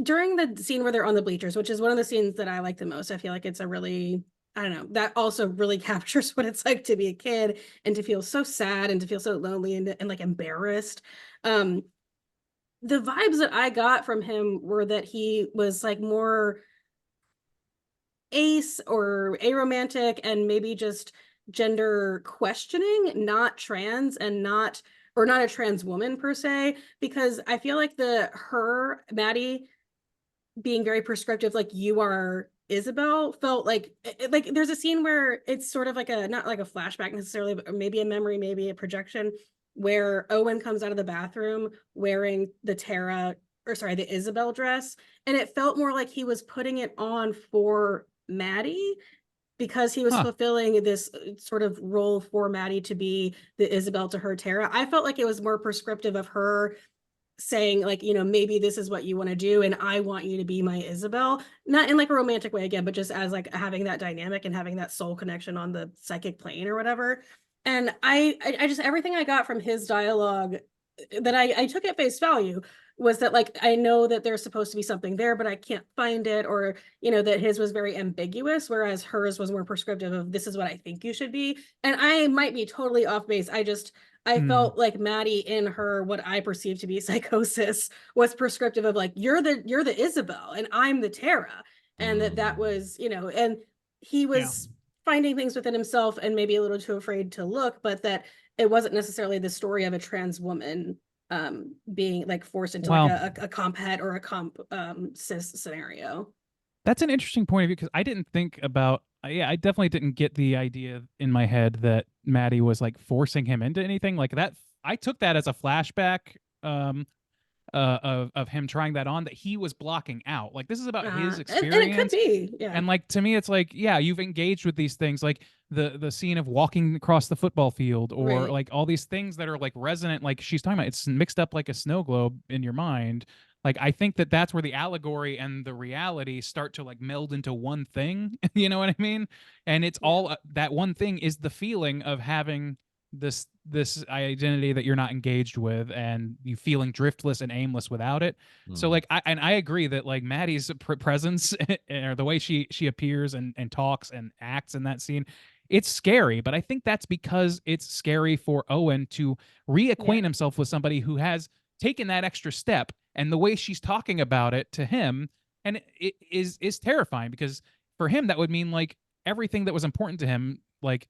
during the scene where they're on the bleachers, which is one of the scenes that I like the most, I feel like it's a really, I don't know, that also really captures what it's like to be a kid and to feel so sad and to feel so lonely and like embarrassed. The vibes that I got from him were that he was like more ace or aromantic and maybe just gender questioning, not trans and not a trans woman per se, because I feel like Maddie being very prescriptive, like you are Isabel, felt like there's a scene where it's sort of like not like a flashback necessarily, but maybe a memory, maybe a projection, where Owen comes out of the bathroom wearing the Isabel dress, and it felt more like he was putting it on for Maddie because he was fulfilling this sort of role for Maddie to be the Isabel to her Tara. I felt like it was more prescriptive of her saying like, maybe this is what you want to do and I want you to be my Isabel, not in like a romantic way again, but just as like having that dynamic and having that soul connection on the psychic plane or whatever. And I just, everything I got from his dialogue that I took at face value was that like, I know that there's supposed to be something there, but I can't find it, or, that his was very ambiguous, whereas hers was more prescriptive of this is what I think you should be. And I might be totally off base. I felt like Maddie in her, what I perceived to be psychosis, was prescriptive of like, you're the Isabel and I'm the Tara. And that was, and he was finding things within himself and maybe a little too afraid to look, but that it wasn't necessarily the story of a trans woman being like forced into like a comp het or a comp cis scenario. That's an interesting point of view, because I didn't think about, I definitely didn't get the idea in my head that Maddie was like forcing him into anything like that. I took that as a flashback of him trying that on, that he was blocking out. Like, this is about his experience. And it could be, yeah. And like, to me, it's like, yeah, you've engaged with these things, like the scene of walking across the football field, or like all these things that are like resonant, like she's talking about, it's mixed up like a snow globe in your mind. Like, I think that that's where the allegory and the reality start to like meld into one thing. You know what I mean? And it's all that one thing is the feeling of having this identity that you're not engaged with, and you feeling driftless and aimless without it. So like, I agree that like Maddie's presence or the way she appears and talks and acts in that scene it's scary, but I think that's because it's scary for Owen to reacquaint himself with somebody who has taken that extra step, and the way she's talking about it to him, and it is terrifying, because for him that would mean like everything that was important to him, like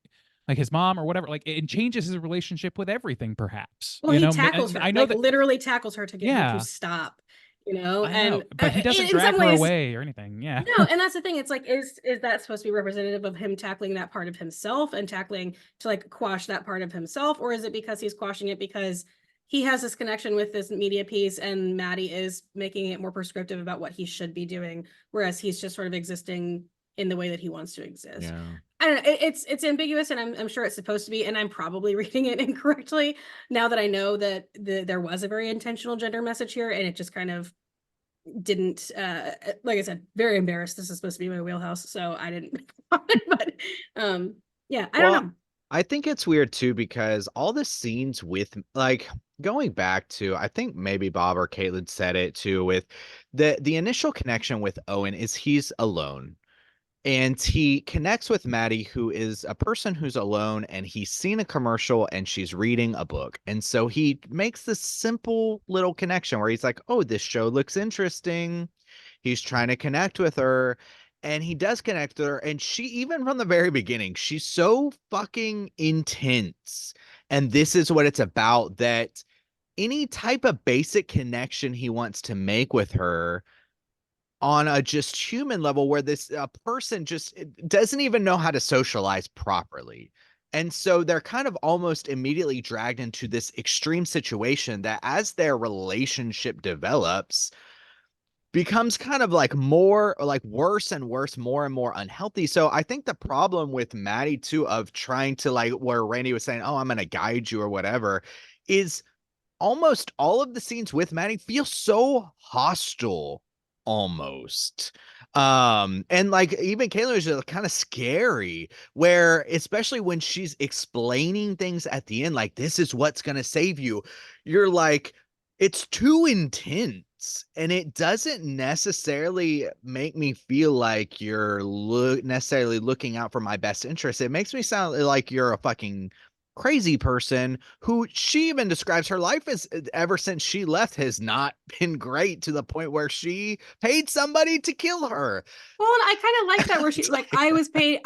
his mom or whatever, like it changes his relationship with everything, perhaps. Well, You he know, tackles her, I know like that. literally tackles her to get her Yeah, to stop, you know, I know, and but he doesn't in drag some her ways, away or anything. Yeah. no, and that's the thing. It's like, is that supposed to be representative of him tackling that part of himself and tackling to like quash that part of himself, or is it because he's quashing it because he has this connection with this media piece and Maddie is making it more prescriptive about what he should be doing, whereas he's just sort of existing in the way that he wants to exist. Yeah. I don't know. It's ambiguous, and I'm sure it's supposed to be, and I'm probably reading it incorrectly now that I know that there was a very intentional gender message here, and it just kind of didn't. Like I said, very embarrassed. This is supposed to be my wheelhouse, so I didn't. But yeah, I don't know. I think it's weird too, because all the scenes with, like, going back to, I think maybe Bob or Caitlin said it too, with the initial connection with Owen is he's alone. And he connects with Maddie, who is a person who's alone, and he's seen a commercial and she's reading a book. And so he makes this simple little connection where he's like, oh, this show looks interesting. He's trying to connect with her, and he does connect with her. And she, even from the very beginning, she's so fucking intense. And this is what it's about, that any type of basic connection he wants to make with her on a just human level, where this person just doesn't even know how to socialize properly. And so they're kind of almost immediately dragged into this extreme situation that, as their relationship develops, becomes kind of like more like worse and worse, more and more unhealthy. So I think the problem with Maddie too, of trying to, like, where Randy was saying, oh, I'm going to guide you or whatever, is almost all of the scenes with Maddie feel so hostile almost. And like even Kayla is just kind of scary, where especially when she's explaining things at the end, like, this is what's going to save you, you're like, it's too intense, and it doesn't necessarily make me feel like you're necessarily looking out for my best interest. It makes me sound like you're a fucking crazy person, who she even describes her life as, ever since she left, has not been great, to the point where she paid somebody to kill her. Well, and I kind of like that, where she's like, I was paid,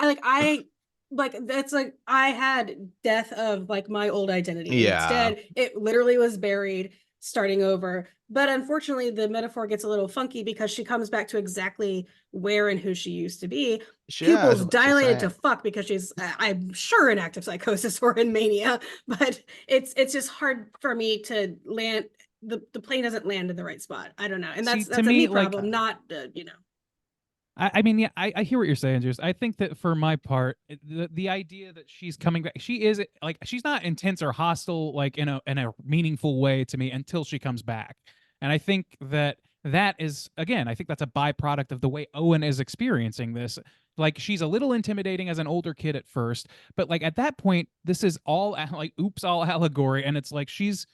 that's like, I had death of like my old identity. Yeah. Instead, it literally was buried, starting over. But unfortunately, the metaphor gets a little funky because she comes back to exactly where and who she used to be. Pupils dilated to fuck because she's, I'm sure, in active psychosis or in mania. But it's just hard for me to land. The plane doesn't land in the right spot. I don't know, and that's a me problem, not you know. I mean, yeah, I hear what you're saying, Juice. I think that for my part, the idea that she's coming back, she is like, she's not intense or hostile like in a meaningful way to me until she comes back. And I think that is, again, I think that's a byproduct of the way Owen is experiencing this. Like, she's a little intimidating as an older kid at first, but like at that point, this is all like oops, all allegory, and it's like she's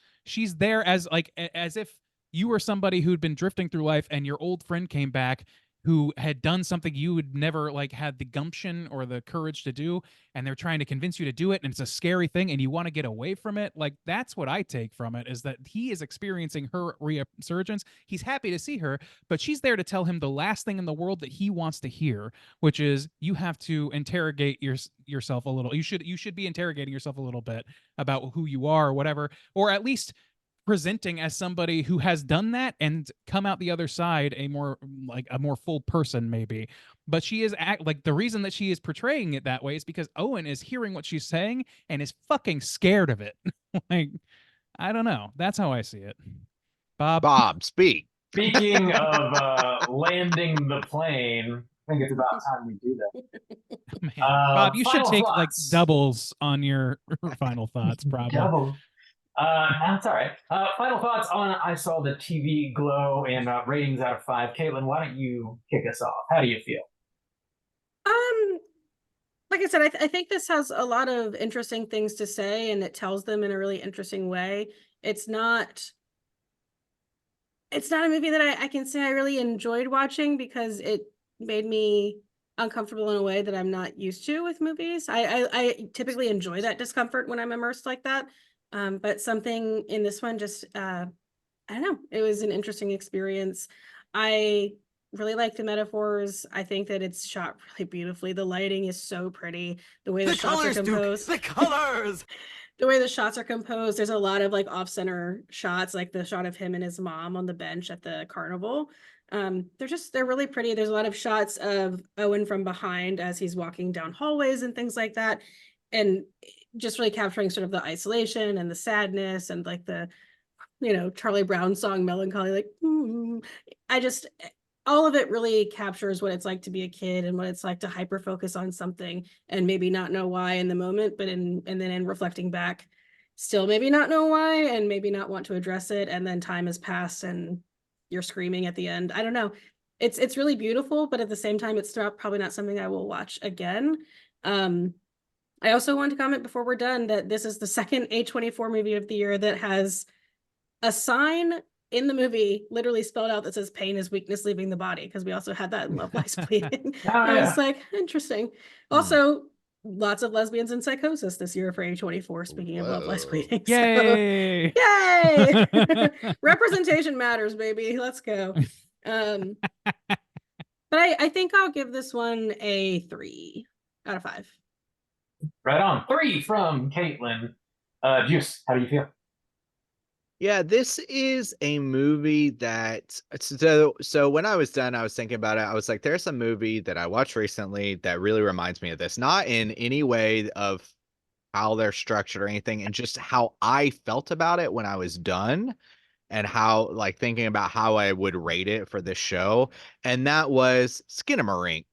there as like as if you were somebody who'd been drifting through life and your old friend came back who had done something you would never like had the gumption or the courage to do, and they're trying to convince you to do it, and it's a scary thing and you want to get away from it. Like, that's what I take from it, is that he is experiencing her resurgence. He's happy to see her, but she's there to tell him the last thing in the world that he wants to hear, which is, you have to interrogate yourself a little. You should be interrogating yourself a little bit about who you are or whatever, or at least presenting as somebody who has done that and come out the other side a more full person, maybe. But she is like, the reason that she is portraying it that way is because Owen is hearing what she's saying and is fucking scared of it. Like, I don't know, that's how I see it. Bob, speak. Speaking of landing the plane, I think it's about time we do that. Man, Bob, you should take thoughts. like doubles on your final thoughts, probably. Double. That's all right. Final thoughts on I Saw the TV Glow and ratings out of 5. Caitlin, why don't you kick us off? How do you feel? Like I said, I think this has a lot of interesting things to say, and it tells them in a really interesting way. It's not a movie that I can say I really enjoyed watching, because it made me uncomfortable in a way that I'm not used to with movies. I typically enjoy that discomfort when I'm immersed like that. But something in this one just I don't know. It was an interesting experience. I really like the metaphors. I think that it's shot really beautifully. The lighting is so pretty. The way the shots are composed. The colors! The way the shots are composed, there's a lot of like off-center shots, like the shot of him and his mom on the bench at the carnival. They're really pretty. There's a lot of shots of Owen from behind as he's walking down hallways and things like that. And just really capturing sort of the isolation and the sadness and like the, Charlie Brown song Melancholy, like, I just, all of it really captures what it's like to be a kid and what it's like to hyper focus on something and maybe not know why in the moment, but and then in reflecting back, still maybe not know why and maybe not want to address it. And then time has passed and you're screaming at the end. I don't know. It's really beautiful, but at the same time, it's probably not something I will watch again. I also want to comment before we're done that this is the second A24 movie of the year that has a sign in the movie literally spelled out that says pain is weakness leaving the body, because we also had that in Love Lies Bleeding. I was like, interesting. Also, lots of lesbians in Psychosis this year for A24, speaking of Love Lies Bleeding. Yay! So, yay! Representation matters, baby. Let's go. But I think I'll give this one a 3 out of 5. Right on. 3 from Caitlin. Juice, how do you feel? Yeah, this is a movie that so when I was done, I was thinking about it. I was like, there's a movie that I watched recently that really reminds me of this. Not in any way of how they're structured or anything, and just how I felt about it when I was done, and how, like, thinking about how I would rate it for this show. And that was Skinamarink,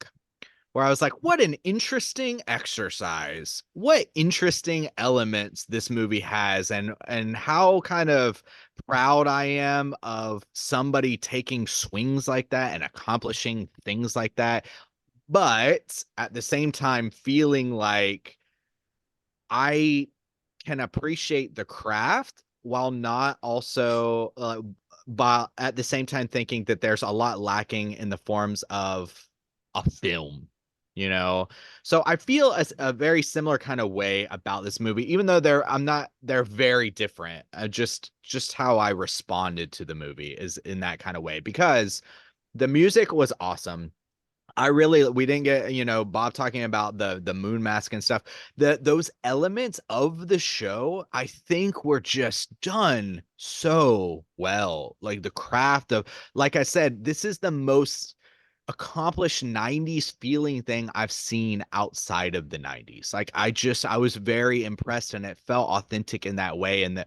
where I was like, what an interesting exercise. What interesting elements this movie has, and how kind of proud I am of somebody taking swings like that and accomplishing things like that. But at the same time, feeling like I can appreciate the craft while not also, but at the same time thinking that there's a lot lacking in the forms of a film. So I feel a very similar kind of way about this movie, even though they're very different. Just how I responded to the movie is in that kind of way, because the music was awesome. We didn't get, Bob talking about the moon mask and stuff. Those elements of the show, I think, were just done so well. Like the craft of, like I said, this is the most accomplished 90s feeling thing I've seen outside of the 90s. Like I was very impressed, and it felt authentic in that way, and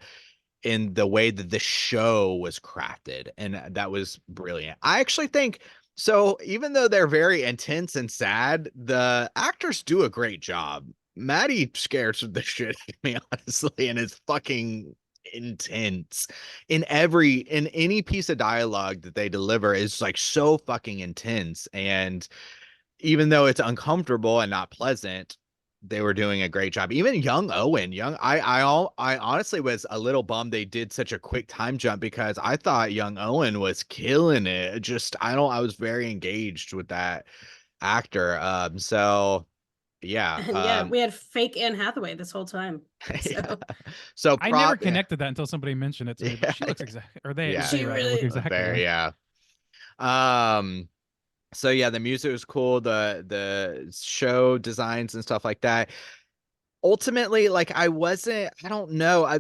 in the way that the show was crafted, and that was brilliant. I actually think so. Even though they're very intense and sad, the actors do a great job. Maddie scares the shit out of me, honestly, and it's fucking intense in any piece of dialogue that they deliver is like so fucking intense. And even though it's uncomfortable and not pleasant, they were doing a great job. Even young Owen, I honestly was a little bummed they did such a quick time jump, because I thought young Owen was killing it. I was very engaged with that actor. So yeah. And yeah, we had fake Anne Hathaway this whole time. So, yeah. So I never connected that until somebody mentioned it to me. But she looks exactly, or they, Yeah. She really- look exactly. Very, yeah. So yeah, the music was cool, the show designs and stuff like that. Ultimately, like, I don't know.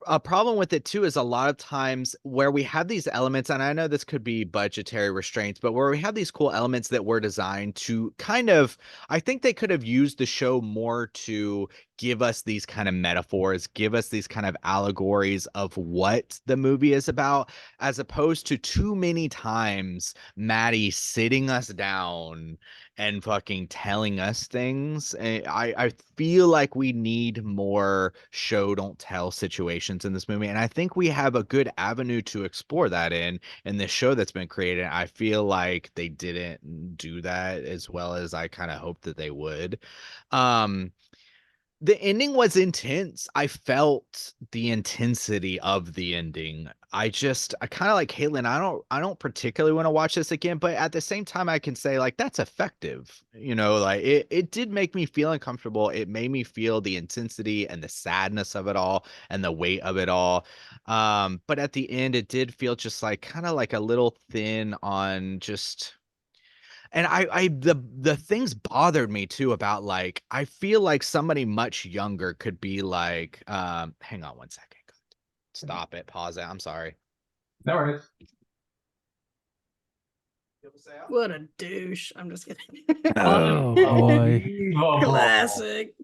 A problem with it too is a lot of times where we have these elements, and I know this could be budgetary restraints, but where we have these cool elements that were designed to kind of, I think they could have used the show more to give us these kind of metaphors, give us these kind of allegories of what the movie is about, as opposed to too many times Maddie sitting us down and fucking telling us things. I feel like we need more show don't tell situations in this movie, and I think we have a good avenue to explore that in this show that's been created. I feel like they didn't do that as well as I kind of hoped that they would. The ending was intense. I felt the intensity of the ending. I kind of like Caitlin. I don't particularly want to watch this again, but at the same time, I can say like that's effective. Like it did make me feel uncomfortable. It made me feel the intensity and the sadness of it all and the weight of it all. But at the end, it did feel just like kind of like a little thin on just. And the things bothered me too about like I feel like somebody much younger could be like hang on one second. Stop it. Pause it. I'm sorry. No worries. What a douche. I'm just kidding. Oh boy. Classic.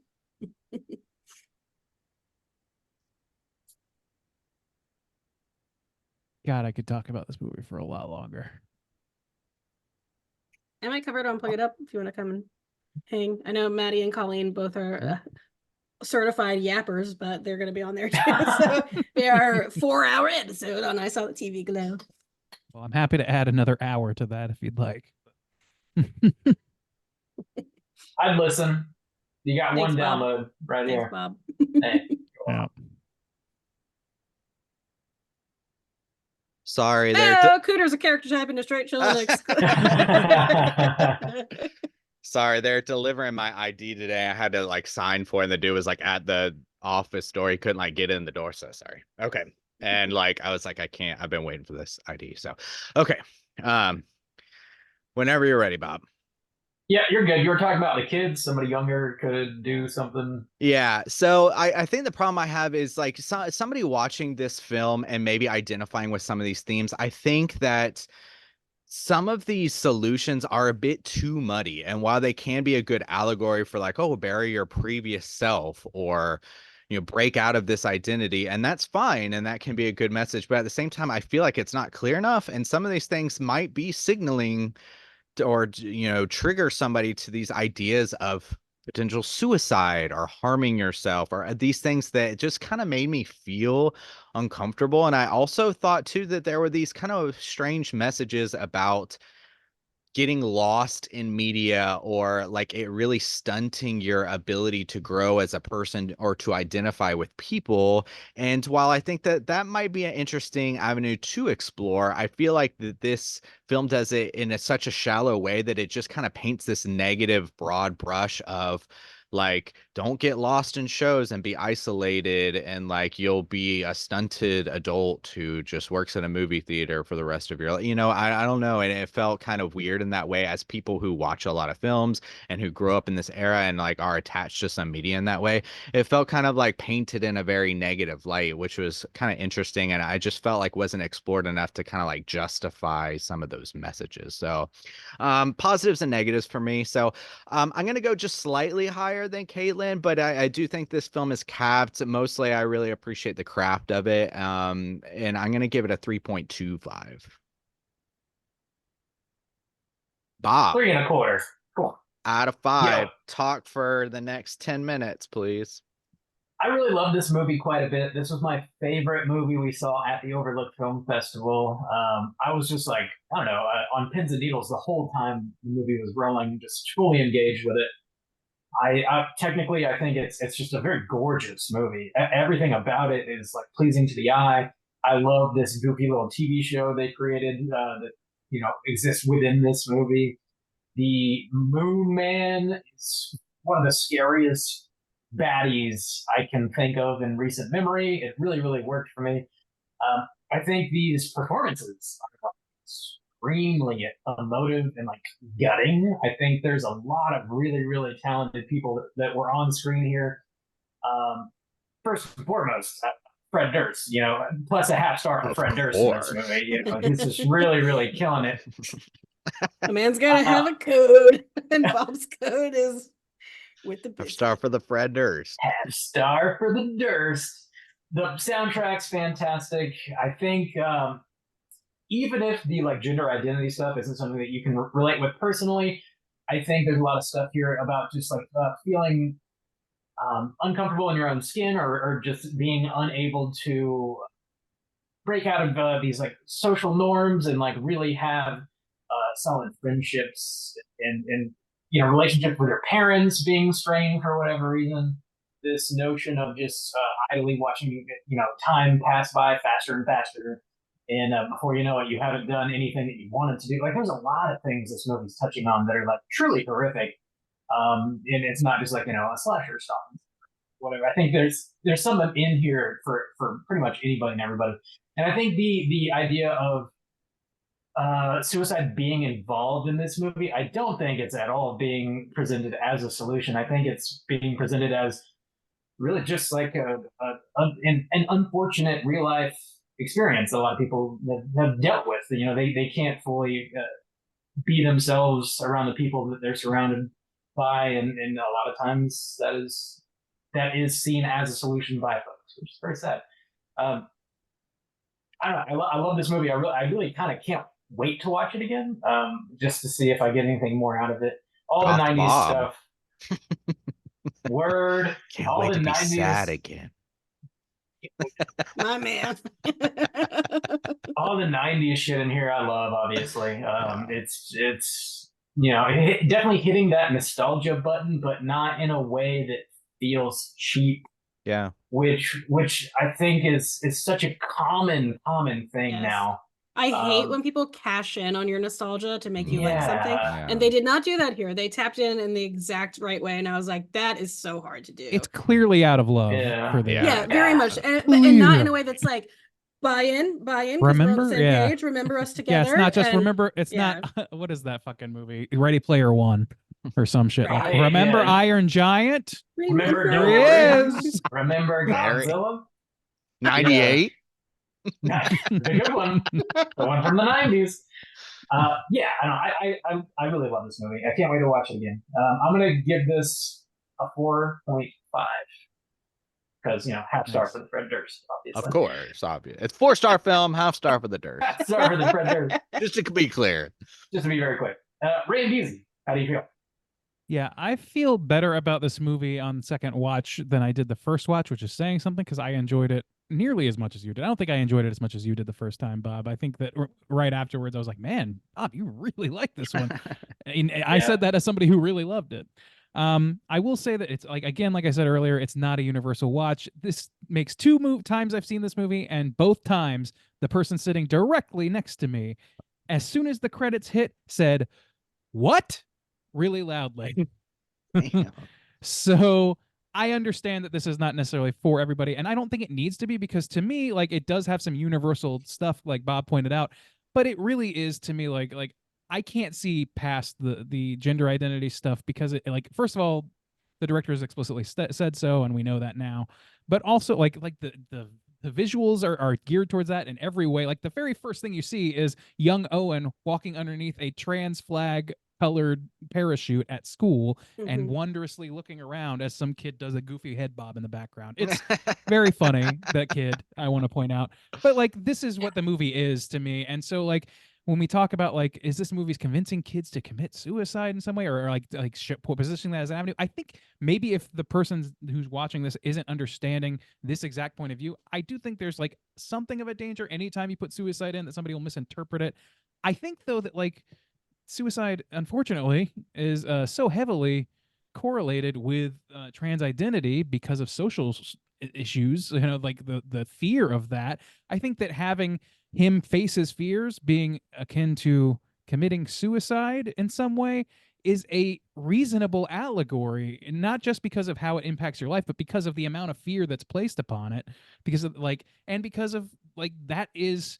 God, I could talk about this movie for a lot longer. I might cover it on Plug It Up if you want to come and hang. I know Maddie and Colleen both are certified yappers, but they're going to be on there too. So they are 4-hour episode on I Saw the TV Glow. Well, I'm happy to add another hour to that if you'd like. I'd listen. You got Thanks, one Bob. download right Thanks, here. Bob. Hey. Yeah. Sorry, Oh, Cooter's a character type in a straight chillin'. Sorry, they're delivering my ID today. I had to like sign for it, and the dude was like at the office door. He couldn't like get in the door, so sorry. Okay. And like I was like, I can't, I've been waiting for this ID. So okay. Whenever you're ready, Bob. Yeah, you're good. You were talking about the kids. Somebody younger could do something. Yeah. So I think the problem I have is like somebody watching this film and maybe identifying with some of these themes. I think that some of these solutions are a bit too muddy. And while they can be a good allegory for like, oh, bury your previous self or, break out of this identity, and that's fine. And that can be a good message. But at the same time, I feel like it's not clear enough. And some of these things might be signaling or trigger somebody to these ideas of potential suicide or harming yourself or these things that just kind of made me feel uncomfortable. And I also thought too that there were these kind of strange messages about getting lost in media or like it really stunting your ability to grow as a person or to identify with people. And while I think that that might be an interesting avenue to explore, I feel like that this film does it in such a shallow way that it just kind of paints this negative broad brush of like, don't get lost in shows and be isolated and like you'll be a stunted adult who just works in a movie theater for the rest of your life. I don't know. And it felt kind of weird in that way as people who watch a lot of films and who grew up in this era and like are attached to some media in that way. It felt kind of like painted in a very negative light, which was kind of interesting. And I just felt like wasn't explored enough to kind of like justify some of those messages. So positives and negatives for me. So I'm going to go just slightly higher than Caitlin, but I do think this film is capped. Mostly, I really appreciate the craft of it. And I'm going to give it a 3.25. Bob. 3.25. Cool. Out of 5. Yo. Talk for the next 10 minutes, please. I really love this movie quite a bit. This was my favorite movie we saw at the Overlook Film Festival. I was just like, I don't know, on pins and needles the whole time the movie was rolling, just fully engaged with it. I technically, I think it's just a very gorgeous movie. Everything about it is like pleasing to the eye. I love this goofy little TV show they created that exists within this movie. The Moon Man is one of the scariest baddies I can think of in recent memory. It really, really worked for me. I think these performances are extremely emotive and like gutting. I think there's a lot of really, really talented people that were on screen here. First and foremost, Fred Durst, plus a half star for Fred Durst in this movie. He's just really, really killing it. The man's gotta have a code, and Bob's code is with the Half star for the Fred Durst. Half star for the Durst. The soundtrack's fantastic. I think even if the like gender identity stuff isn't something that you can relate with personally, I think there's a lot of stuff here about just like feeling uncomfortable in your own skin or just being unable to break out of these like social norms and like really have solid friendships and relationships with your parents being strained for whatever reason. this notion of just idly watching, time pass by faster and faster, and before you know it, you haven't done anything that you wanted to do. Like, there's a lot of things this movie's touching on that are like truly horrific, and it's not just like a slasher stuff, whatever. I think there's something in here for pretty much anybody and everybody, and I think the idea of suicide being involved in this movie, I don't think it's at all being presented as a solution. I think it's being presented as really just like an unfortunate real life experience that a lot of people have dealt with. They can't fully be themselves around the people that they're surrounded by, and a lot of times that is seen as a solution by folks, which is very sad. I don't know. I love this movie. I really kind of can't wait to watch it again, just to see if I get anything more out of it. All the Goth 90s Bob. stuff. Word. Can't all wait the to be 90s. sad again. My man. All the 90s shit in here I love, obviously. It's definitely hitting that nostalgia button, but not in a way that feels cheap. Yeah. Which I think is such a common thing Yes. now. I hate when people cash in on your nostalgia to make you like something. Yeah. And they did not do that here. They tapped in the exact right way. And I was like, that is so hard to do. It's clearly out of love Yeah. for the yeah, very much. And not in a way that's like, buy in, 'cause we're on Remember? the same Yeah. page, remember us Yeah, together. it's not just and- remember. It's yeah. not. What is that fucking movie? Ready Player One or some shit. Like, Right, remember yeah. Iron Giant? Remember There he Dory? is. Remember Very- Godzilla? 98. The good one. The one from the 90s. Yeah, I really love this movie. I can't wait to watch it again. I'm going to give this a 4.5 because, half star for the Fred Durst, obviously. Of course, obvious. It's 4-star film, half star for the Durst. Half star for the Fred Durst. Just to be clear. Just to be very quick. Ray and Beasley, how do you feel? Yeah, I feel better about this movie on second watch than I did the first watch, which is saying something because I enjoyed it nearly as much as you did. I don't think I enjoyed it as much as you did the first time, Bob. I think that right afterwards, I was like, man, Bob, you really like this one. And I said that as somebody who really loved it. I will say that it's like I said earlier, it's not a universal watch. This makes two times I've seen this movie, and both times the person sitting directly next to me, as soon as the credits hit, said, "What?" really loudly. Damn. So I understand that this is not necessarily for everybody, and I don't think it needs to be, because to me, like, it does have some universal stuff, like Bob pointed out, but it really is, to me, like I can't see past the gender identity stuff, because it, like, first of all, the director has explicitly said so, and we know that now, but also like the visuals are geared towards that in every way. Like, the very first thing you see is young Owen walking underneath a trans flag colored parachute at school and wondrously looking around as some kid does a goofy head bob in the background. It's very funny, that kid, I want to point out. But like, this is what the movie is to me. And so like, when we talk about like, is this movie's convincing kids to commit suicide in some way, or like positioning that as an avenue? I think maybe if the person who's watching this isn't understanding this exact point of view, I do think there's like something of a danger anytime you put suicide in, that somebody will misinterpret it. I think though that like, suicide, unfortunately, is so heavily correlated with trans identity because of social issues, like the fear of that. I think that having him face his fears being akin to committing suicide in some way is a reasonable allegory, and not just because of how it impacts your life, but because of the amount of fear that's placed upon it, because of because of that is,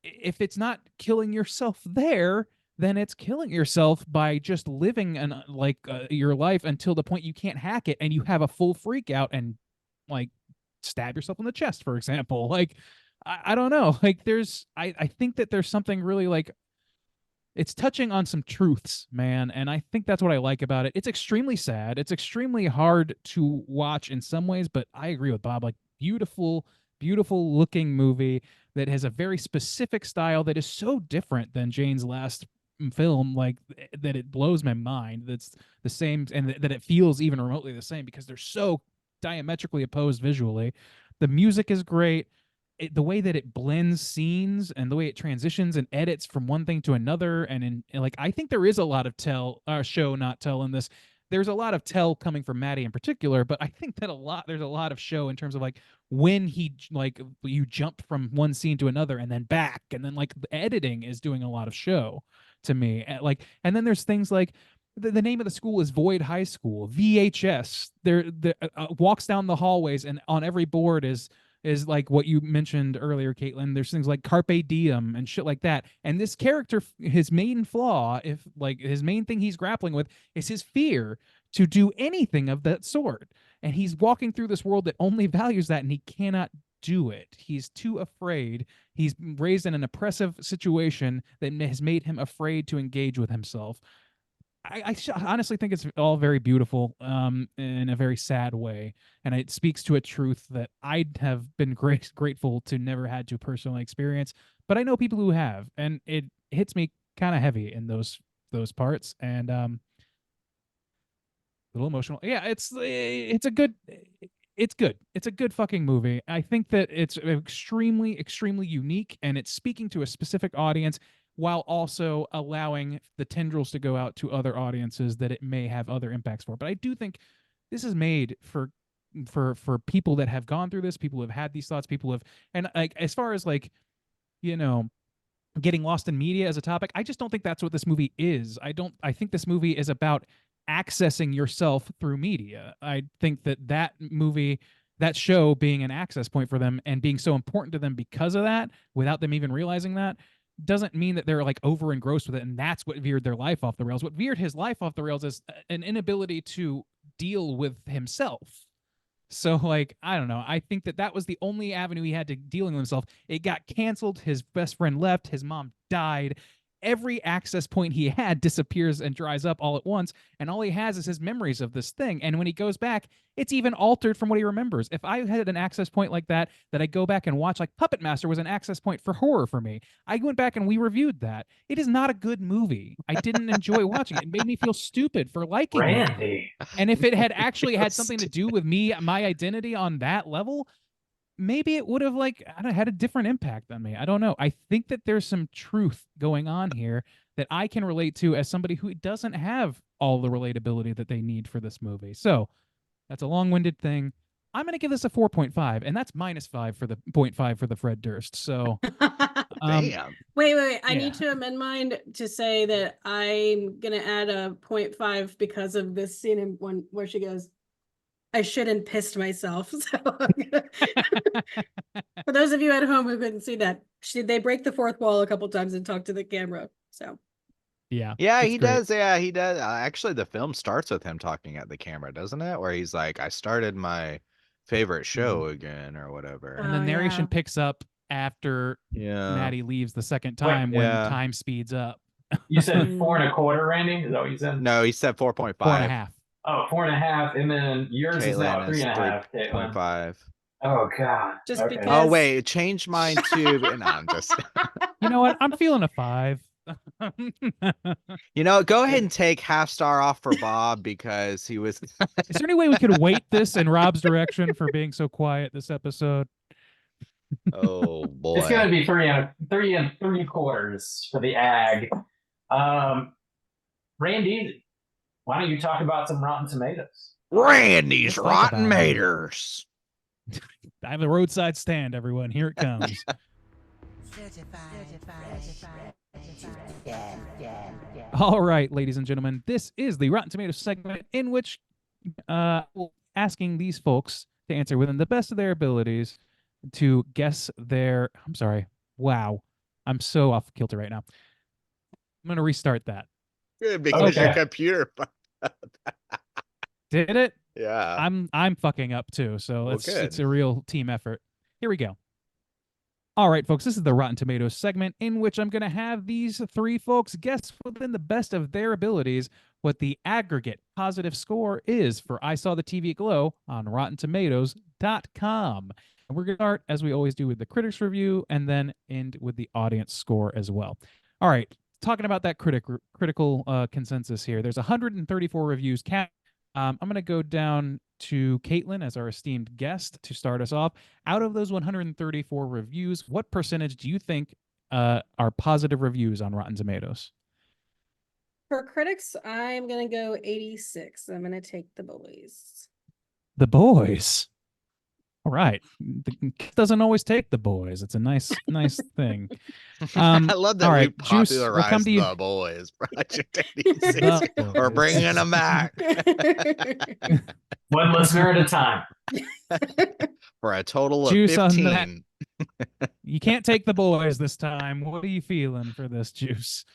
if it's not killing yourself there, then it's killing yourself by just living your life until the point you can't hack it and you have a full freak out and like stab yourself in the chest, for example. Like, I don't know. Like, I think that there's something really like, it's touching on some truths, man. And I think that's what I like about it. It's extremely sad. It's extremely hard to watch in some ways, but I agree with Bob. Like, beautiful looking movie that has a very specific style that is so different than Jane's last film, like that it blows my mind. That's the same, and that it feels even remotely the same, because they're so diametrically opposed visually. The music is great. The way that it blends scenes and the way it transitions and edits from one thing to another, and like, I think there is a lot of show not tell in this. there's a lot of tell coming from Maddie in particular, but I think that there's a lot of show in terms of like when he like you jump from one scene to another and then back, and then like the editing is doing a lot of show to me. And then there's things like the name of the school is Void High School, VHS. There walks down the hallways, and on every board is like what you mentioned earlier, Caitlin. There's things like Carpe Diem and shit like that. And this character, his main flaw, if like his main thing he's grappling with, is his fear to do anything of that sort. And he's walking through this world that only values that, and he cannot do it. He's too afraid. He's raised in an oppressive situation that has made him afraid to engage with himself. I honestly think it's all very beautiful in a very sad way, and it speaks to a truth that I'd have been grateful to never had to personally experience, but I know people who have, and it hits me kind of heavy in those parts, and a little emotional. Yeah, it's good. It's a good fucking movie. I think that it's extremely unique, and it's speaking to a specific audience, while also allowing the tendrils to go out to other audiences that it may have other impacts for. But I do think this is made for people that have gone through this, people who have had these thoughts, people who have, and like as far as like, you know, getting lost in media as a topic, I just don't think that's what this movie is. I think this movie is about accessing yourself through media. I think that movie, that show being an access point for them and being so important to them because of that, without them even realizing that, doesn't mean that they're like over engrossed with it, and that's what veered their life off the rails. What veered his life off the rails is an inability to deal with himself. So like, I don't know. I think that was the only avenue he had to dealing with himself. It got canceled. His best friend left. His mom died. Every access point he had disappears and dries up all at once, and all he has is his memories of this thing. And when he goes back, it's even altered from what he remembers. If I had an access point like that I go back and watch, like Puppet Master was an access point for horror for me. I went back and we reviewed that. It is not a good movie. I didn't enjoy watching it. It made me feel stupid for liking Randy. it. And if it had actually had something to do with me, my identity on that level, maybe it would have like, I don't know, had a different impact on me. I don't know. I think that there's some truth going on here that I can relate to as somebody who doesn't have all the relatability that they need for this movie. So that's a long-winded thing. I'm going to give this a 4.5, and that's -5 for the 0.5 for the Fred Durst. So Damn. Wait. I need to amend mine to say that I'm going to add a 0.5 because of this scene in one where she goes, I shouldn't pissed myself. So for those of you at home who couldn't see that, they break the fourth wall a couple times and talk to the camera. So yeah, he does. Yeah, he does. Actually, the film starts with him talking at the camera, doesn't it? Where he's like, "I started my favorite show again," or whatever. And the narration picks up after Maddie leaves the second time when time speeds up. You said 4.25, Randy? Is that what you said? No, he said 4.5. 4.5. Oh, 4.5, and then yours is now Caitlin is 3.5. 3.5. Oh God. Just Okay. because. Oh wait, change mine too. No, I'm just. You know what? I'm feeling a 5. You know, go ahead and take half star off for Bob because he was. Is there any way we could weight this in Rob's direction for being so quiet this episode? Oh boy. It's gonna be 3.75 for the ag. Randy, why don't you talk about some Rotten Tomatoes? Randy's Let's talk Rotten about it. Maters. I have a roadside stand, everyone. Here it comes. All right, ladies and gentlemen, this is the Rotten Tomatoes segment in which asking these folks to answer within the best of their abilities to guess their. I'm sorry. Wow. I'm so off kilter right now. I'm going to restart that. Good, because Okay. your computer. Did it? Yeah. I'm fucking up too, so Well, it's good. a real team effort. Here we go. All right, folks, this is the Rotten Tomatoes segment in which I'm going to have these three folks guess within the best of their abilities what the aggregate positive score is for I Saw the TV Glow on RottenTomatoes.com. And we're going to start, as we always do, with the critics review and then end with the audience score as well. All right, talking about that critical consensus here, there's 134 reviews. I'm going to go down to Caitlin as our esteemed guest to start us off. Out of those 134 reviews, what percentage do you think are positive reviews on Rotten Tomatoes? For critics, I'm gonna go 86. I'm gonna take The Boys. The Boys. All right. The kid doesn't always take The Boys. It's a nice thing. I love that all we right, Juice, we'll popularized come to you. The Boys, Project 86. The We're Boys. bringing them back One listener at a time. for a total of Juice on that. 15. You can't take The Boys this time. What are you feeling for this, Juice?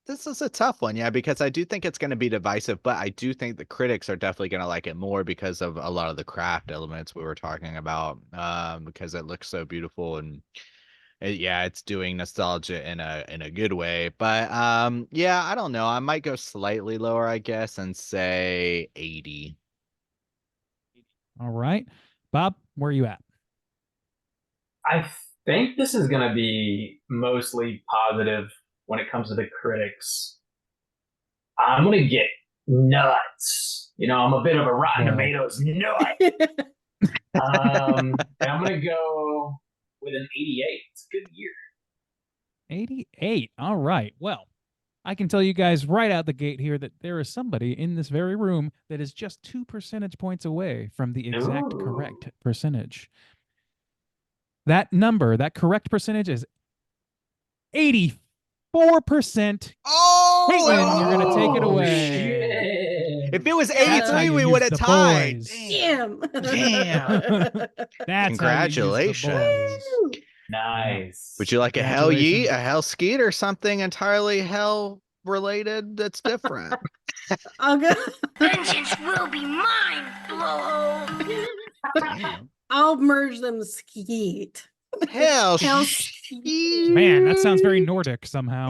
This is a tough one, yeah, because I do think it's going to be divisive, but I do think the critics are definitely going to like it more because of a lot of the craft elements we were talking about. Because it looks so beautiful and it's doing nostalgia in a good way. But yeah, I don't know. I might go slightly lower, I guess, and say 80. All right. Bob, where are you at? I think this is going to be mostly positive when it comes to the critics. I'm going to get nuts. I'm a bit of a Rotten Wow. Tomatoes nut. And I'm going to go with an 88. It's a good year. 88. All right. Well, I can tell you guys right out the gate here that there is somebody in this very room that is just 2 percentage points away from the exact correct percentage. That number, that correct percentage is 84%. Oh, Caitlin, you're going to take it away. Shit. if it was That's how 83, you we use would have The tied. Boys. Damn. That's Congratulations. How you use The Boys. Nice. Would you like a hell yeet, Congratulations. a hell skeet, or something entirely hell related that's different? I'll go. Vengeance will be mine, Blow. I'll merge them. Skeet. Hell Hell skeet. Man, that sounds very Nordic somehow.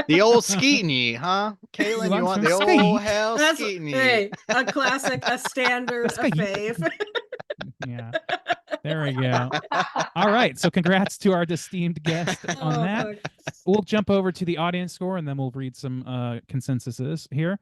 The old skeeting ye, huh? Caitlin, you want the some old skeet? hell That's skeeting ye? hey, a classic, a standard, a Skeet. fave. Yeah. There we go. All right. So congrats to our esteemed guest on Oh, that. fuck. We'll jump over to the audience score and then we'll read some consensuses here.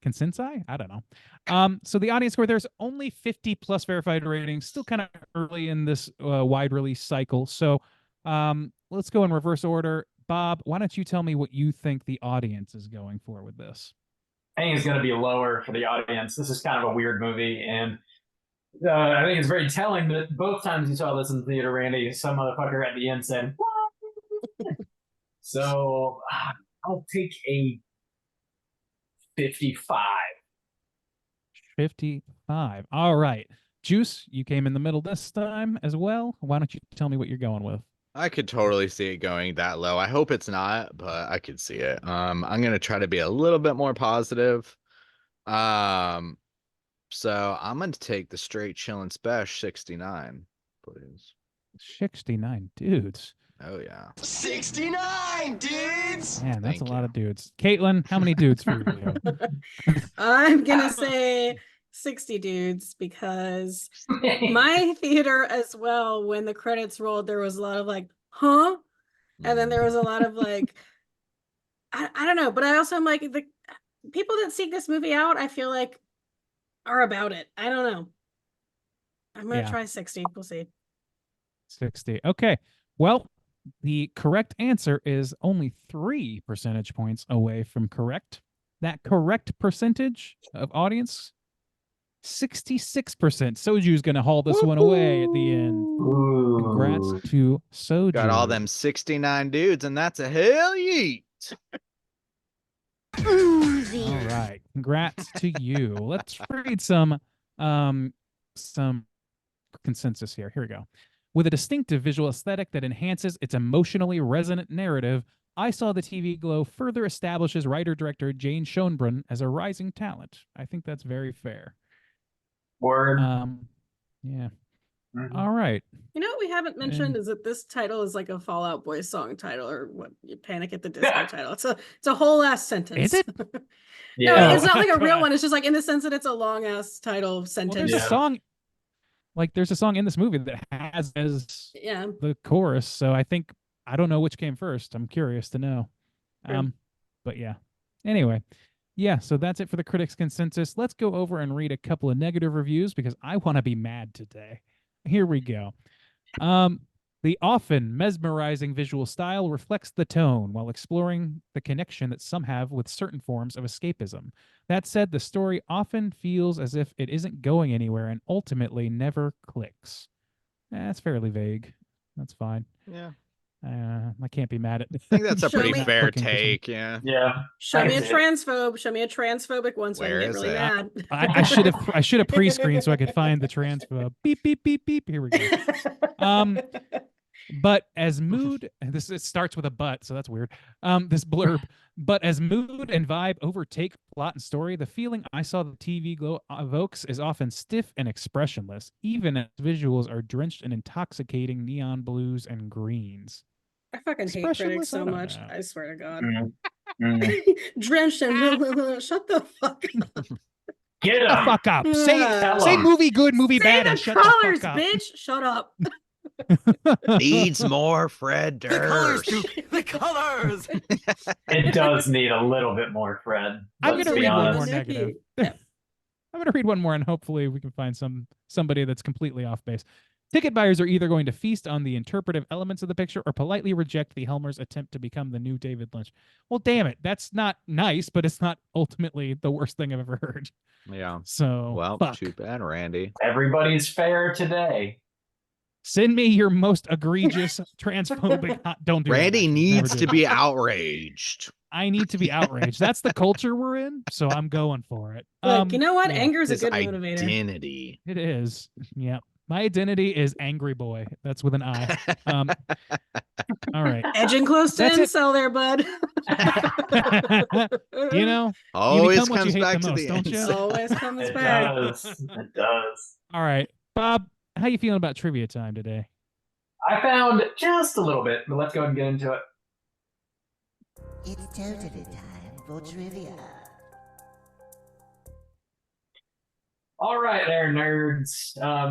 Consensi? I don't know. So the audience score, there's only 50 plus verified ratings, still kind of early in this wide release cycle. So let's go in reverse order. Bob, why don't you tell me what you think the audience is going for with this? I think it's going to be lower for the audience. This is kind of a weird movie, and I think it's very telling that both times you saw this in the theater, Randy, some motherfucker at the end said, "What?" So I'll take a 55. 55. All right. Juice, you came in the middle this time as well. Why don't you tell me what you're going with? I could totally see it going that low. I hope it's not, but I could see it. I'm gonna try to be a little bit more positive. So I'm gonna take the straight chillin' special 69, please. 69 dudes. Oh yeah. 69 dudes! Man, that's Thank a lot you. of dudes. Caitlin, how many dudes for you? I'm gonna say 60 dudes because my theater as well, when the credits rolled, there was a lot of like, huh? And then there was a lot of like, I don't know, but I also am like, the people that seek this movie out, I feel like are about it. I don't know. I'm gonna Yeah. try 60. We'll see. 60. Okay. Well, the correct answer is only 3 percentage points away from correct. That correct percentage of audience, 66%. Soju's going to haul this one away at the end. Ooh. Congrats to Soju. Got all them 69 dudes, and that's a hell yeet. All right. Congrats to you. Let's read some consensus here. Here we go. With a distinctive visual aesthetic that enhances its emotionally resonant narrative, I Saw the TV Glow further establishes writer-director Jane Schoenbrunn as a rising talent. I think that's very fair. Word. Yeah. Mhm. All right. You know what we haven't mentioned And- is that this title is like a Fall Out Boy song title or what you Panic at the Disco title. It's a whole ass sentence. Is it? No, Yeah. it's not like a real God. one. It's just like in the sense that it's a long ass title Well, sentence. there's Yeah. a song, like there's a song in this movie that has as Yeah. the chorus. So I don't know which came first. I'm curious to know. Sure. But yeah. Anyway, yeah. So that's it for the critics' consensus. Let's go over and read a couple of negative reviews because I want to be mad today. Here we go. The often mesmerizing visual style reflects the tone while exploring the connection that some have with certain forms of escapism. That said, the story often feels as if it isn't going anywhere and ultimately never clicks. That's fairly vague. That's fine. Yeah. I can't be mad at I think that's a Show pretty me- fair Cooking for some- take. Yeah. Yeah. Show me a I can see it. transphobe. Show me a transphobic one so I Where can get is really it? mad. I should have pre-screened so I could find the transphobe. Beep beep beep beep. Here we go. But as mood, and this it starts with a but, so that's weird. This blurb, but as mood and vibe overtake plot and story, the feeling I saw the TV glow evokes is often stiff and expressionless, even as visuals are drenched in intoxicating neon blues and greens. I fucking hate Expressionless? critics so I don't much. know. I swear to God. Mm. Mm. Drenched in shut the fuck up. Get Shut the him. fuck up. Say Tell 'em. movie Um, good, movie Say bad, the and shut colors, the fuck up. bitch. Shut up. Needs more Fred The colors, Durst. dude. The colors. It does need a little bit more, Fred. I'm Let's gonna be read one honest. more negative. Yeah. I'm going to read one more, and hopefully we can find somebody that's completely off base. Ticket buyers are either going to feast on the interpretive elements of the picture or politely reject the Helmer's attempt to become the new David Lynch. Well, damn it. That's not nice, but it's not ultimately the worst thing I've ever heard. Yeah. So, Well, fuck. too bad, Randy. Everybody's fair today. Send me your most egregious transphobic. Don't do that, Randy actually. Never needs do to it. be outraged. I need to be outraged. That's the culture we're in, so I'm going for it. Look, you know what? yeah, Anger is a His good motivator. identity. it is. Yeah. My identity is Angry Boy. That's with an I. All right. Edging close to That's it. incel there, bud. You know, Always become what you comes hate back the to most, the don't end. you? Always comes It back. does. It does. all right. Bob, how you feeling about trivia time today? I found just a little bit, but let's go ahead and get into it. It's totally time for trivia. All right, there, nerds.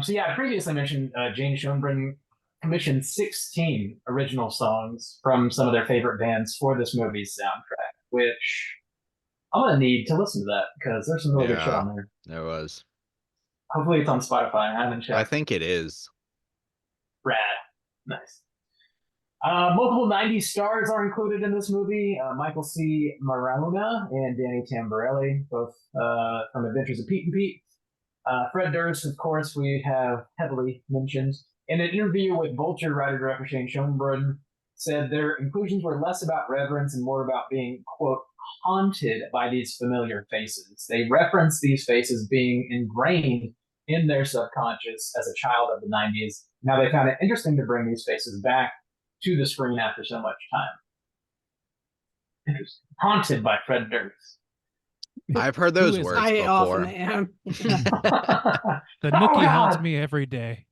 So yeah, I previously mentioned Jane Schoenbrunn commissioned 16 original songs from some of their favorite bands for this movie's soundtrack, which I'm gonna need to listen to that because there's some really good shit Yeah. on there. There was. Hopefully, it's on Spotify. I haven't checked. I think it is. Rad. Nice. Multiple 90s stars are included in this movie. Michael C. Marona and Danny Tamborelli, both from Adventures of Pete and Pete. Fred Durst, of course, we have heavily mentioned. In an interview with Vulture, writer-director Shane Schoenbrunn said their inclusions were less about reverence and more about being, quote, haunted by these familiar faces. They reference these faces being ingrained in their subconscious as a child of the 90s. Now they found it interesting to bring these faces back to the screen after so much time. Interesting. Haunted by Fred Durst. I've heard those is- words I before. often am. The Oh, nookie haunts God. me every day.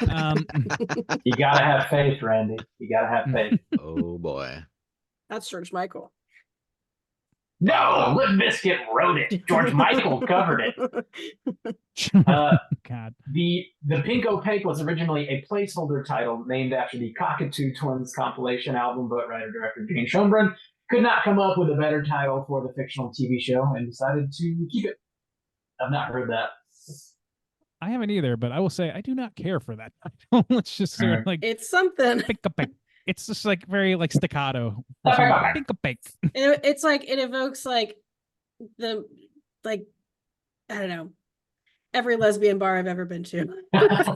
You gotta have faith, Randy. You gotta have faith. Oh boy. That's George Michael. No, Limp Bizkit wrote it. George Michael covered it. God. The Pink Opaque was originally a placeholder title named after the Cockatoo Twins compilation album, but writer-director Jane Schoenbrunn could not come up with a better title for the fictional TV show and decided to keep it. I've not heard that. I haven't either, but I will say I do not care for that title. It's just sort of like It's something. pick a pick. It's just like very like staccato. Pick a pick. It's like it evokes like the I don't know, every lesbian bar I've ever been to. That's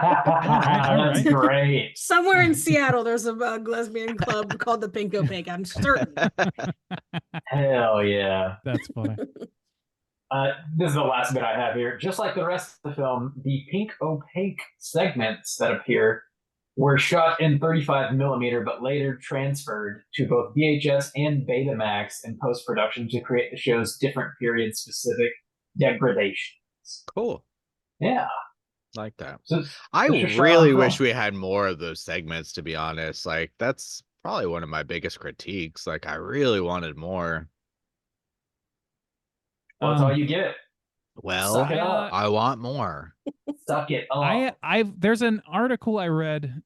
right. great. Somewhere in Seattle, there's a lesbian club called the Pink Opaque. I'm certain. Hell yeah. That's funny. This is the last bit I have here. Just like the rest of the film, the Pink Opaque segments that appear were shot in 35 millimeter, but later transferred to both VHS and Betamax in post-production to create the show's different period-specific degradations. Cool. Yeah. Like that. So I Mr. Sean really Paul. wish we had more of those segments, to be honest. Like, that's probably one of my biggest critiques. Like, I really wanted more. well, that's all you get. Well, Suck it up. I want more. Suck it up. There's an article I read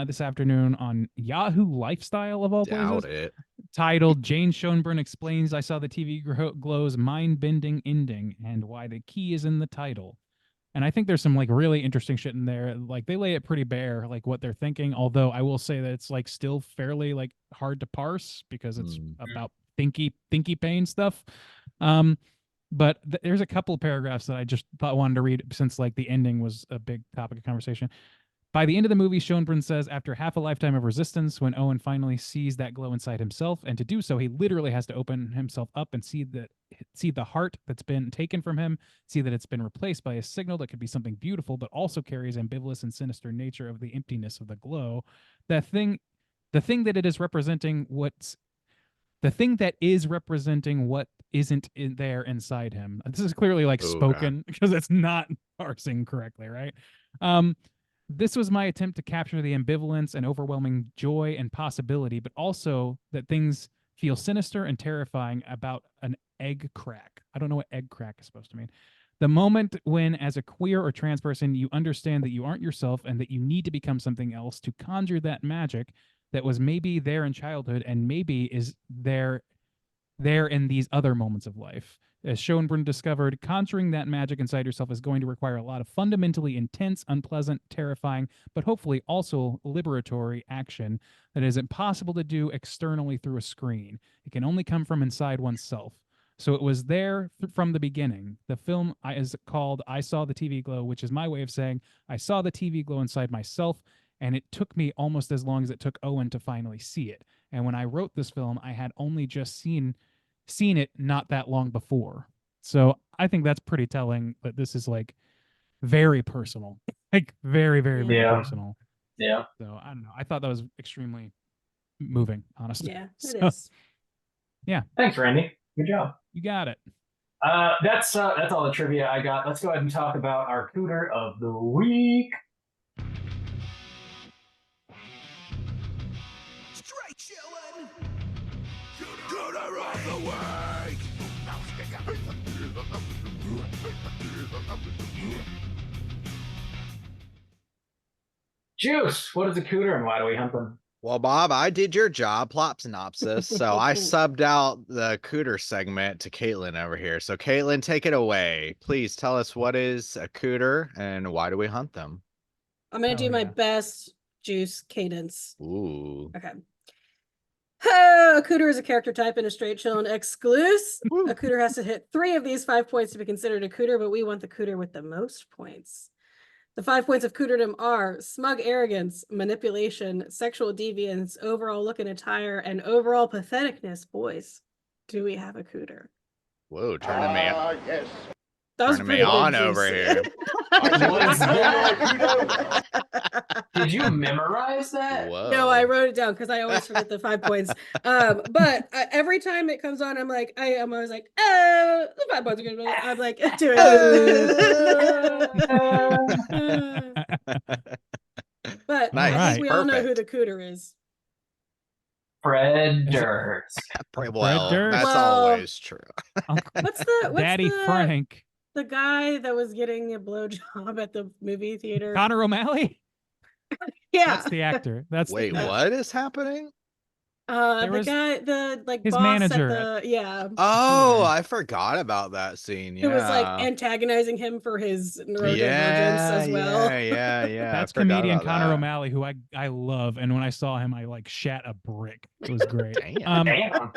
this afternoon on Yahoo Lifestyle of all Doubt places, it. titled "Jane Schoenbrunn explains I saw the TV glow's mind-bending ending and why the key is in the title." And I think there's some like really interesting shit in there. Like they lay it pretty bare, like what they're thinking. Although I will say that it's like still fairly like hard to parse because it's about thinky pain stuff. But there's a couple of paragraphs that I just thought wanted to read since like the ending was a big topic of conversation. By the end of the movie, Schoenbrunn says, after half a lifetime of resistance, when Owen finally sees that glow inside himself, and to do so, he literally has to open himself up and see the heart that's been taken from him, see that it's been replaced by a signal that could be something beautiful, but also carries ambivalence and sinister nature of the emptiness of the glow. The thing that it is representing the thing that is representing what isn't in there inside him. This is clearly like spoken because it's not parsing correctly, right? This was my attempt to capture the ambivalence and overwhelming joy and possibility, but also that things feel sinister and terrifying about an egg crack. I don't know what egg crack is supposed to mean. The moment when, as a queer or trans person, you understand that you aren't yourself and that you need to become something else to conjure that magic that was maybe there in childhood and maybe is there in these other moments of life. As Schoenbrunn discovered, conjuring that magic inside yourself is going to require a lot of fundamentally intense, unpleasant, terrifying, but hopefully also liberatory action that is impossible to do externally through a screen. It can only come from inside oneself. So it was there from the beginning. The film is called I Saw the TV Glow, which is my way of saying I saw the TV glow inside myself, and it took me almost as long as it took Owen to finally see it. And when I wrote this film, I had only just seen it not that long before. So I think that's pretty telling that this is like very personal, like very, very, very personal. Yeah. So I don't know. I thought that was extremely moving, honestly. Yeah, so, it is. Yeah. Thanks, Randy. Good job. You got it. That's all the trivia I got. Let's go ahead and talk about our cooter of the week. Straight chillin'. Cooter of the week. Juice, what is a cooter and why do we hunt them? Well, Bob, I did your job, plot synopsis, so I subbed out the cooter segment to Caitlin over here. So, Caitlin, take it away. Please tell us what is a cooter and why do we hunt them? I'm going to do my best Juice cadence. Ooh. Okay. A cooter is a character type in a straight chillin' exclusive. A cooter has to hit 3 of these 5 points to be considered a cooter, but we want the cooter with the most points. The 5 points of cooterdom are smug arrogance, manipulation, sexual deviance, overall look and attire, and overall patheticness. Boys, do we have a cooter? Whoa, turning me on. Yes. That was Turning me pretty good, on Juice. over here. Did you memorize that? Whoa. No, I wrote it down because I always forget the 5 points. But every time it comes on, I'm always like, the 5 points are good. I'm like, do it. But Nice. I think we all know who Perfect. the cooter is. Fred Durst. Well, Durst. that's Well, always true. What's Daddy the, Frank. the guy that was getting a blowjob at the movie theater? Connor O'Malley? Yeah. That's the actor. That's Wait, what is happening? The was guy, the like his boss manager at the Oh, I forgot about that scene. Yeah. who was like antagonizing him for his neurodivergence as well. Yeah. That's I forgot comedian about Connor that. O'Malley, who I love, and when I saw him, I like shat a brick. It was great. Damn. Damn.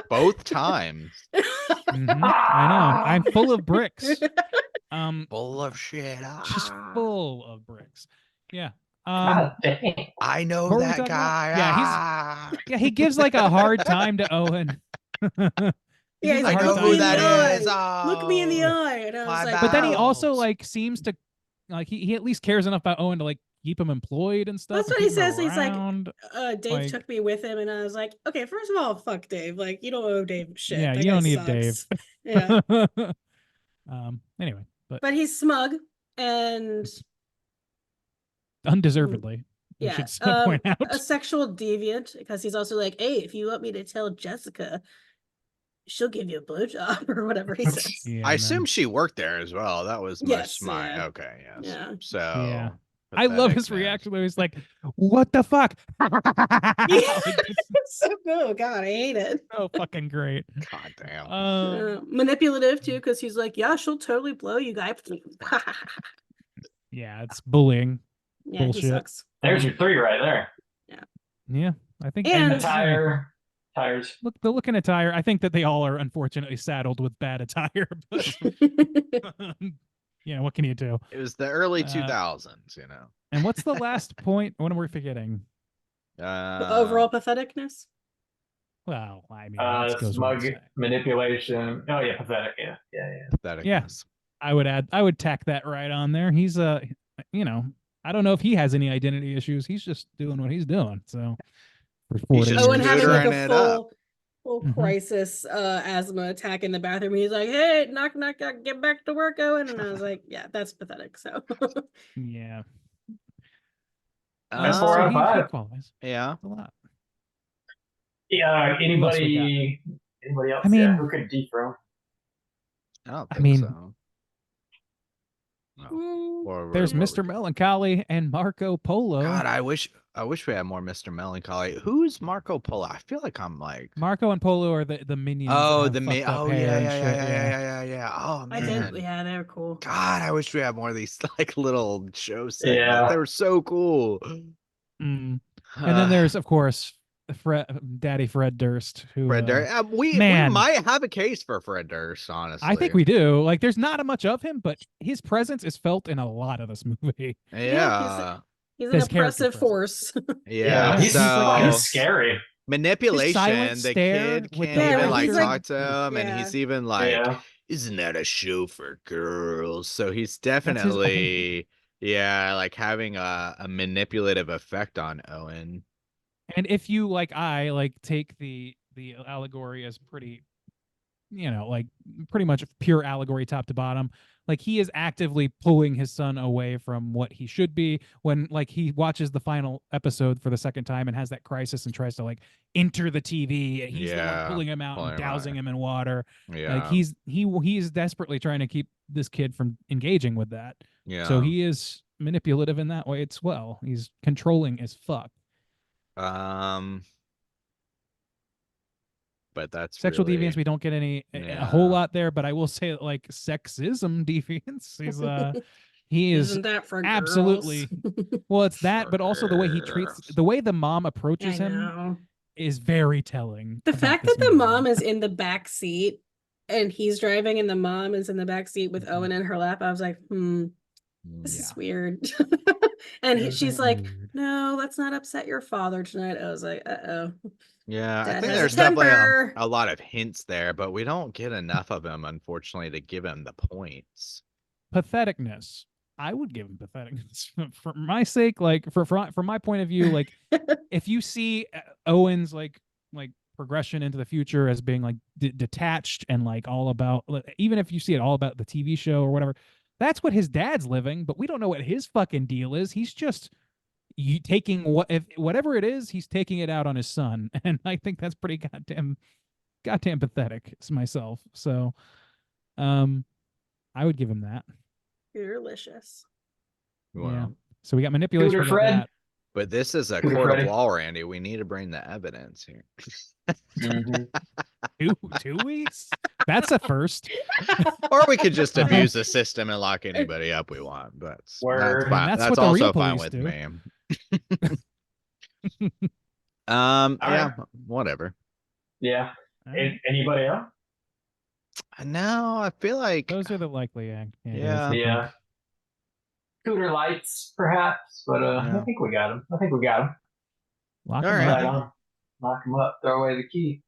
Both times. I know. I'm full of bricks. Full of shit. Just full of bricks. Yeah. God dang. I know What were we that talking guy. about? Yeah, he gives like a hard time to Owen. He Yeah, gives he's a like, I hard know look time who me in to the that eye. is. Look me in the Oh, eye. And I my was like, But then he also Ouch. like seems to like he at least cares enough about Owen to like keep him employed and stuff. That's and what he keep him says. He's like, around. Dave like- took me with him, and I was like, okay, first of all, fuck Dave. Like, you don't owe Dave shit. Yeah, That you don't guy need sucks. Yeah, Anyway, but but he's smug and undeservedly, we yeah, should point out. a sexual deviant because he's also like, hey, if you want me to tell Jessica, she'll give you a blowjob or whatever he says. Yeah, I man. assume she worked there as well. That was Yes, my yeah. okay, yes. Yeah. So Yeah. I love his Pathetic, man. reaction where he's like, "What the fuck?" So cool. God, I hate it. So fucking great. God damn. Manipulative too, because he's like, yeah, she'll totally blow you guys. Yeah, it's bullying. Yeah, he Bullshit. sucks. There's your 3 right there. Yeah, I think. And- Attire, tires. Look, the look and attire. I think that they all are unfortunately saddled with bad attire. But yeah, what can you do? It was the early Uh, 2000s, you know. And what's the last point? What am we forgetting? The overall patheticness. Well, I mean, that goes without Smug saying. manipulation. Oh yeah, pathetic. Yeah. patheticness. I would tack that right on there. He's you know, I don't know if he has any identity issues. He's just doing what he's doing. So for 40 just And having like neutering a it up. full Mhm. crisis asthma attack in the bathroom. He's like, hey, knock, knock, knock, get back to work, Owen. And I was like, yeah, that's pathetic. So Yeah. That's Uh, 4 out of he 5. qualifies. Yeah. A lot. Yeah. else we Anybody else? I mean- who could dethrone? I don't I think mean, so. No. mm, There's what Mr. Melancholy and Marco Polo. God, I wish we had more Mr. Melancholy. Who's Marco Polo? I feel like I'm like Marco and Polo are the minions. that oh have the fucked up yeah, hair and yeah, shit, yeah. Oh I man. did. Yeah, they're cool. God, I wish we had more of these like little show segments. Yeah. They were so cool. Mm. And then there's, of course, Daddy Fred Durst, who Fred Durst. We man. might have a case for Fred Durst, honestly. I think we do. Like, there's not much of him, but his presence is felt in a lot of this movie. Yeah. He's an His character oppressive presence. force. Yeah. he's So scary. manipulation. silent The stare kid with can't the even like he's talk like- to him, and Yeah. he's even like, Yeah. isn't that a show for girls? So he's his definitely like having a manipulative effect on Owen. And if you I take the allegory as pretty, like pretty much pure allegory top to bottom, like he is actively pulling his son away from what he should be when like he watches the final episode for the second time and has that crisis and tries to like enter the TV. And he's the one Yeah, pulling him out pulling and him out. dousing him in water. Yeah. Like he is desperately trying to keep this kid from engaging with that. yeah. So he is manipulative in that way as well. He's controlling as fuck. But that's Sexual really, deviance, we don't get a Yeah. whole lot there, but I will say like sexism deviance. He is Isn't that for absolutely girls? well, it's that, but also the way he treats the way the mom I approaches him know. is very telling. The about fact this that the movie. mom is in the back seat and he's driving and the mom is in the back seat with Mhm. Owen in her lap, I was like, this Mm. is weird. And It is she's like, weird. no, let's not upset your father tonight. I was like, uh-oh. Yeah, I Dad think has a there's definitely temper. a lot of hints there, but we don't get enough of him, unfortunately, to give him the points. Patheticness. I would give him patheticness for my sake, like from my point of view, like if you see Owen's like progression into the future as being like detached and like all about, even if you see it all about the TV show or whatever, that's what his dad's living, but we don't know what his fucking deal is. He's just taking whatever it is, he's taking it out on his son, and I think that's pretty goddamn pathetic myself. So, I would give him that. You're delicious. Well, Yeah. So we got manipulation. Scooter we got Fred. that. but this is a Scooter court of Freddy. law, Randy. We need to bring the evidence here. Mhm. 2 weeks. That's a first. Or we could just abuse the system and lock anybody up we want. But that's Word. fine. That's That's what the also real fine police with do. me. All Yeah, right. whatever. Yeah. All right. Anybody else? No, I feel like Those are the likely candidates, Yeah. I think. Yeah. Scooter lights, perhaps, but Yeah. I think we got him. I think we got him. Lock All them right. up. Right on. Lock him up. Throw away the key.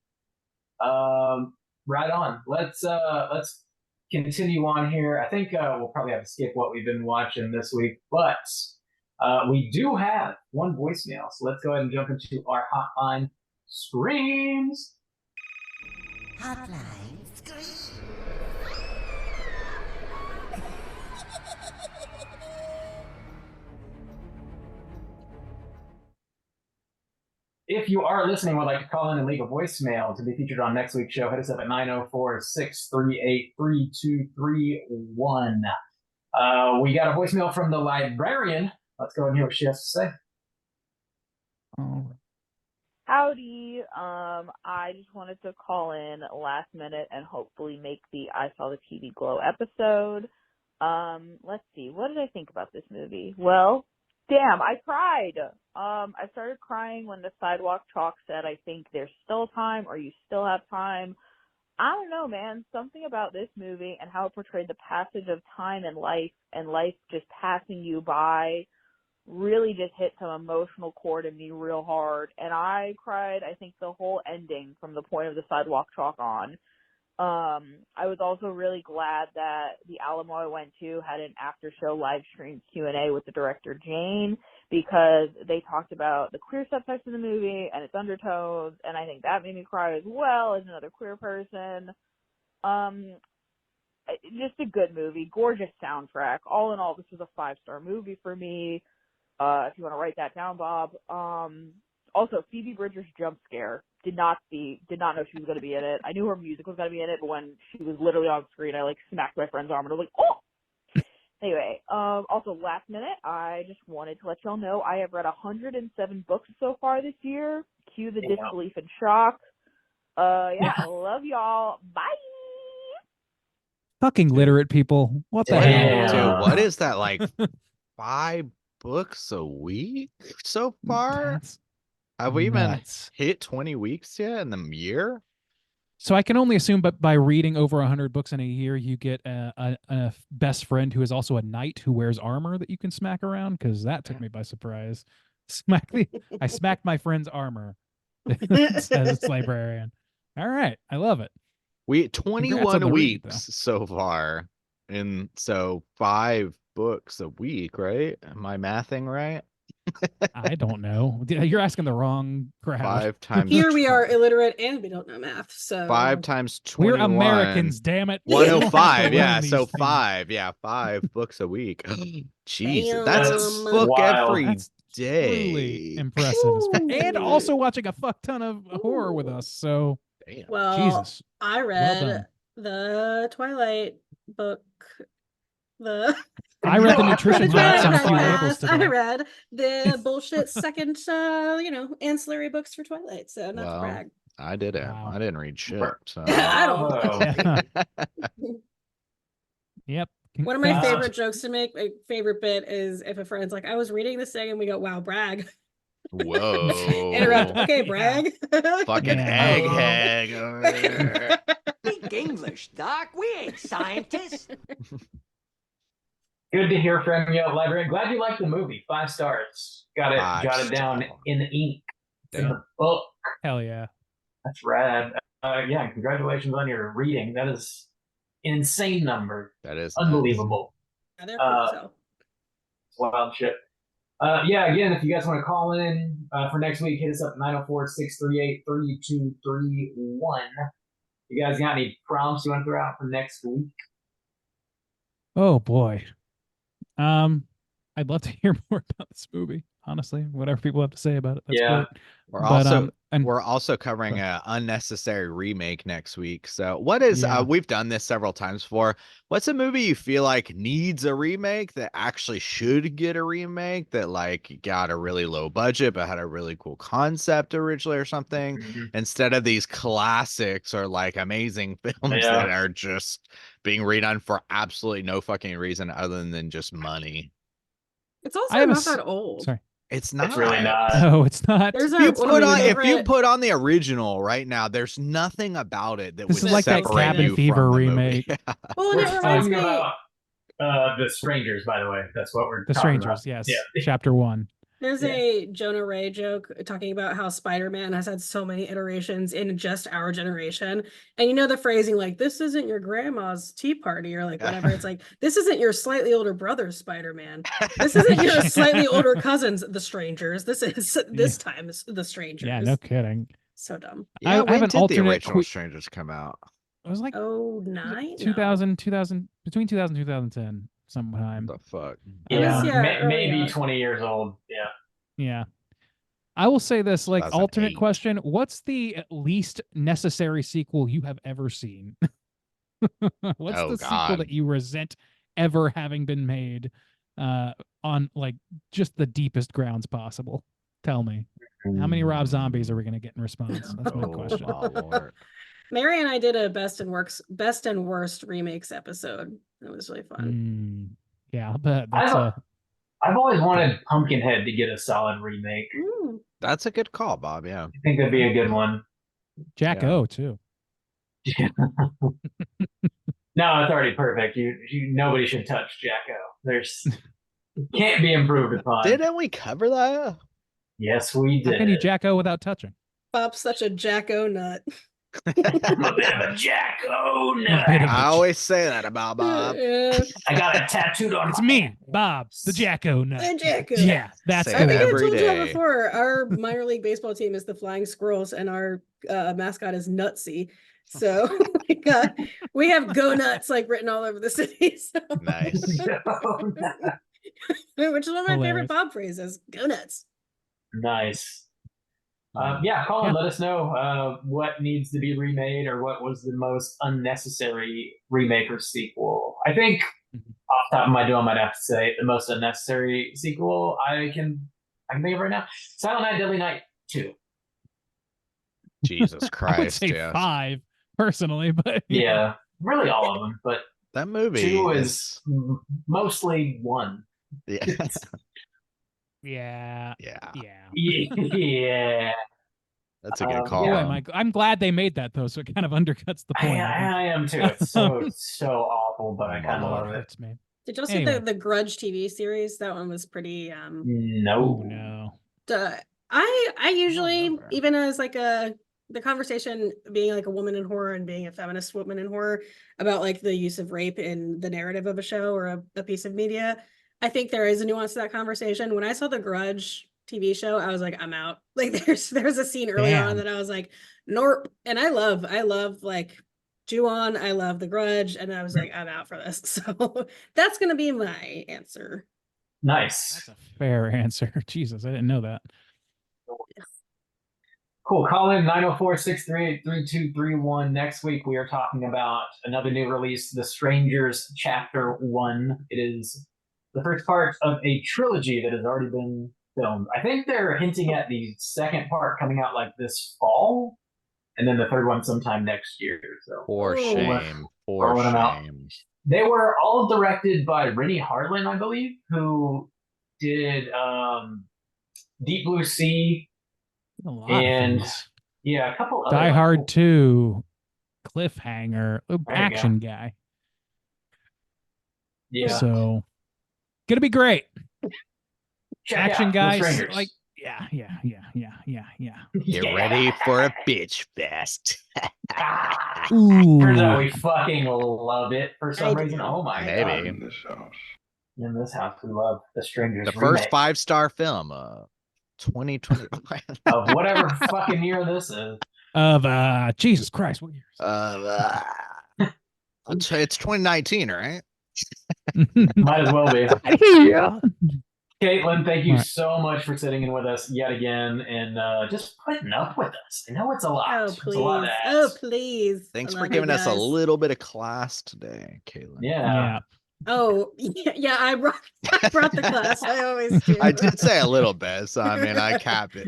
Right on. Let's continue on here. I think we'll probably have to skip what we've been watching this week, but we do have one voicemail. So let's go ahead and jump into our hotline screams. Hotline scream. If you are listening, would like to call in and leave a voicemail to be featured on next week's show, hit us up at 904-638-3231. We got a voicemail from the librarian Let's go and hear what she has to say. All right. Howdy. I just wanted to call in last minute and hopefully make the I Saw the TV Glow episode. Let's see. What did I think about this movie? Well, damn, I cried. I started crying when the sidewalk chalk said, I think there's still time or you still have time. I don't know, man. Something about this movie and how it portrayed the passage of time and life just passing you by really just hit some emotional chord in me real hard. And I cried, I think, the whole ending from the point of the sidewalk chalk on. I was also really glad that the Alamo I went to had an after show live stream Q&A with the director Jane, because they talked about the queer subtext in the movie and its undertones, and I think that made me cry as well as another queer person. Just a good movie, gorgeous soundtrack. All in all, this was a 5-star movie for me. If you want to write that down, Bob. Also, Phoebe Bridgers' jump scare. Did not know she was going to be in it. I knew her music was going to be in it, but when she was literally on screen, I smacked my friend's arm and I was like, oh! Anyway, also last minute, I just wanted to let y'all know I have read 107 books so far this year. Cue the disbelief and shock. Yeah, I love y'all. Bye! Fucking literate people. What the hell? Dude, what is that, 5 books a week so far? That's Have we even nuts. hit 20 weeks yet in the year? So I can only assume, but by reading over 100 books in a year, you get a best friend who is also a knight who wears armor that you can smack around, because that took me by surprise. I smacked my friend's armor, says librarian. All right, I love it. We Congrats on 21 the read, weeks so far, and so 5 books a week, right? Am I mathing right? I don't know. You're asking the wrong crowd. 5 times Here we are illiterate and we don't know math. So 5 times We're 21. Americans, damn it. 105. Yeah, Learn so these things. 5. Yeah, 5 books a week. Jeez, Damn. that's a book Wild. every That's day. Truly impressive. And also watching a fuck ton of horror with us. So Damn. well, Jesus. I Well read done. the Twilight book. I read the nutrition The facts on a Twilight few labels podcast. I today. read the bullshit second, ancillary books for Twilight. So not to Well, brag. I did it. Wow. I didn't read shit. So I don't. Oh. Yep. One of my Uh, favorite jokes to make, my favorite bit is if a friend's like, I was reading this thing and we go, wow, brag. whoa. Interrupt. Okay, Yeah. brag. Fucking Yeah. egghead over there. Speak English, Doc. We ain't scientists. Good to hear from you, librarian. Glad you liked the movie. 5 stars. Got it 5 jotted down stars. in the ink. It's in Damn. the book. Hell yeah. That's rad. Yeah, congratulations on your reading. That is an insane number. That is Unbelievable. Yeah, they're cool, so. Wild shit. Yeah, again, if you guys want to call in for next week, hit us up 904-638-3231. You guys got any prompts you want to throw out for next week? Oh boy. I'd love to hear more about this movie. Honestly, whatever people have to say about it, that's Yeah. great. We're But, also and we're also covering an unnecessary remake next week. So what is Yeah. we've done this several times before. What's a movie you feel like needs a remake that actually should get a remake, that got a really low budget but had a really cool concept originally or something, instead of these classics or amazing films Yeah. that are just being redone for absolutely no fucking reason other than just money. It's also I have a not s- that old. Sorry. It's not. It's really not. No, it's not. There's If you, one of put my on, if you favorite- put on the original right now, there's nothing about it that This would is like that separate Cabin you Fever from the movie. remake. Yeah. Well, and We're it reminds talking me. about The Strangers, by the way. That's what we're The talking Strangers, about. yes. Yeah. Chapter 1. There's Yeah. a Jonah Ray joke talking about how Spider-Man has had so many iterations in just our generation. And the phrasing, this isn't your grandma's tea party or whatever. It's this isn't your slightly older brother's Spider-Man. This isn't your slightly older cousin's The Strangers. This is this time's The Strangers. Yeah, no kidding. So dumb. Yeah, I have when an did the alternate original Strangers come out? It was like Oh, 9? 2000, between 2000 and 2010 sometime. What the fuck? Yeah, early maybe on. 20 years old. Yeah. Yeah. I will say this, alternate 2008. question. What's the least necessary sequel you have ever seen? What's Oh, the sequel God. that you resent ever having been made? on like just the deepest grounds possible. Tell me, how many Rob Zombies are we going to get in response? That's my question. Oh, Lord. Mary and I did a best and worst remakes episode. It was really fun. Yeah, but that's I've always wanted Pumpkinhead to get a solid remake. That's a good call, Bob. Yeah. I think that'd be a good one. Jack O too. No, it's already perfect. Nobody should touch Jacko. There's can't be improved upon. Didn't we cover that? Yes, we did. How can you Jack O without touching? Bob's such a Jacko nut. I'm a bit of a Jacko nut. I always say that about Bob. I got it tattooed on. It's me, Bob, the Jacko nut. The Jacko. Yeah, that's Say I think I every told you day. that before. Our minor league baseball team is the Flying Squirrels, and our mascot is Nutsy. So we have "Go Nuts" like written all over the city. So. Nice. Which is one of my Hilarious. favorite Bob phrases. Go nuts. Nice. Yeah, Colin, let us know what needs to be remade or what was the most unnecessary remake or sequel. I think off the top of my dome, I might have to say the most unnecessary sequel I can think of right now. Silent Night, Deadly Night 2. Jesus I would Christ, say yeah. 5 personally, but Yeah, really all of them, but That movie 2 is mostly 1. Yeah. yeah, Yeah. Yeah. That's a good call. Boy, I'm glad they made that though, so it kind of undercuts the point. I am too. It's so awful, but I kind of Oh, love it it. hurts me. Did y'all see Anyway. the Grudge TV series? That one was pretty No. Oh no. I usually, remember. even as like the conversation being like a woman in horror and being a feminist woman in horror about like the use of rape in the narrative of a show or a piece of media, I think there is a nuance to that conversation. When I saw the Grudge TV show, I was like, I'm out. Like there's a scene early on Damn. that I was like, nope. And I love like Ju-on, I love the Grudge, and I was like, I'm out for this. So that's gonna be my answer. Nice. That's a fair answer. Jesus, I didn't know that. Cool. Call in 904-638-3231. Next week, we are talking about another new release, The Strangers Chapter 1. It is the first part of a trilogy that has already been filmed. I think they're hinting at the second part coming out like this fall, and then the third one sometime next year. So For Oh. shame. For Throwing 'em out. shame. they were all directed by Rennie Harlin, I believe, who did Deep Blue Sea. A lot And of things. Yeah, a couple other Die like, Hard 2, Cliffhanger, you Action Guy. Yeah. So, gonna be great. Check Action out The Guys, Strangers. like yeah. Get Yeah. ready for a bitch fest. Ah, Ooh, turns out we fucking love it for some I reason. do. Oh my Maybe. god. In this house, we love The Strangers. The first remake 5-star film of 2020. of whatever fucking year this is. of Jesus Christ, what years? It's 2019, right? Might as well be. Yeah. Caitlin, thank you All right. so much for sitting in with us yet again and just putting up with us. I know it's a lot. Oh It's a lot please. to Oh ask. please. Thanks I for love you giving us a guys. little bit of class today, Caitlin. Yeah. Oh yeah, I brought the class. I always do. I did say a little bit, so I mean I cap it.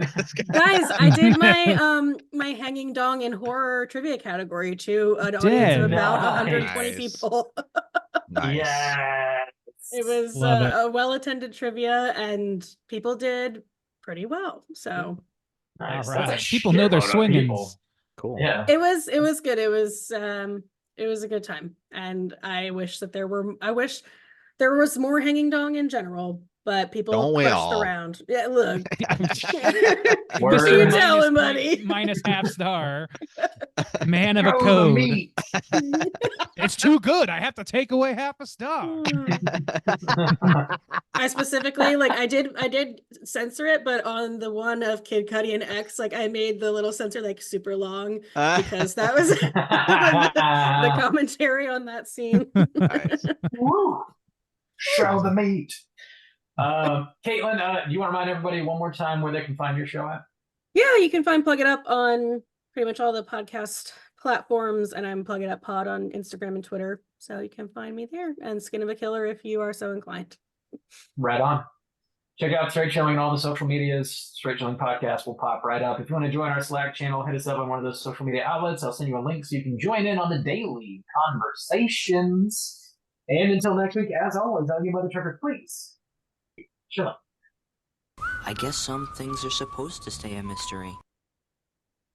Guys, I did my my hanging dong in horror trivia category to an audience of did. about 120 Nice. people. Nice. Yes. It was Love it. a well-attended trivia, and people did pretty well. So Nice. All That's a right. People know their shitload of people. swingings. Cool. Yeah. it was good. It was a good time, and I wish there was more hanging dong in general, but people Don't we pushed all? around. Yeah, look. Word. Who you Minus telling, buddy? Minus half star. Man of a Throw the code. meat. It's too good. I have to take away half a star. I specifically I did censor it, but on the one of Kid Cudi and X, like I made the little censor like super long because that was the commentary on that scene. Nice. Woo. Show the meat. Caitlin, do you want to remind everybody one more time where they can find your show at? Yeah, you can find Plug It Up on pretty much all the podcast platforms, and I'm Plug It Up Pod on Instagram and Twitter, so you can find me there. And Skin of a Killer if you are so inclined. Right on. Check out Straight Chilling on all the social medias. Straight Chilling Podcast will pop right up. If you want to join our Slack channel, hit us up on one of those social media outlets. I'll send you a link so you can join in on the daily conversations. And until next week, as always, I'll give Mother Trucker, please. Chilling. I guess some things are supposed to stay a mystery.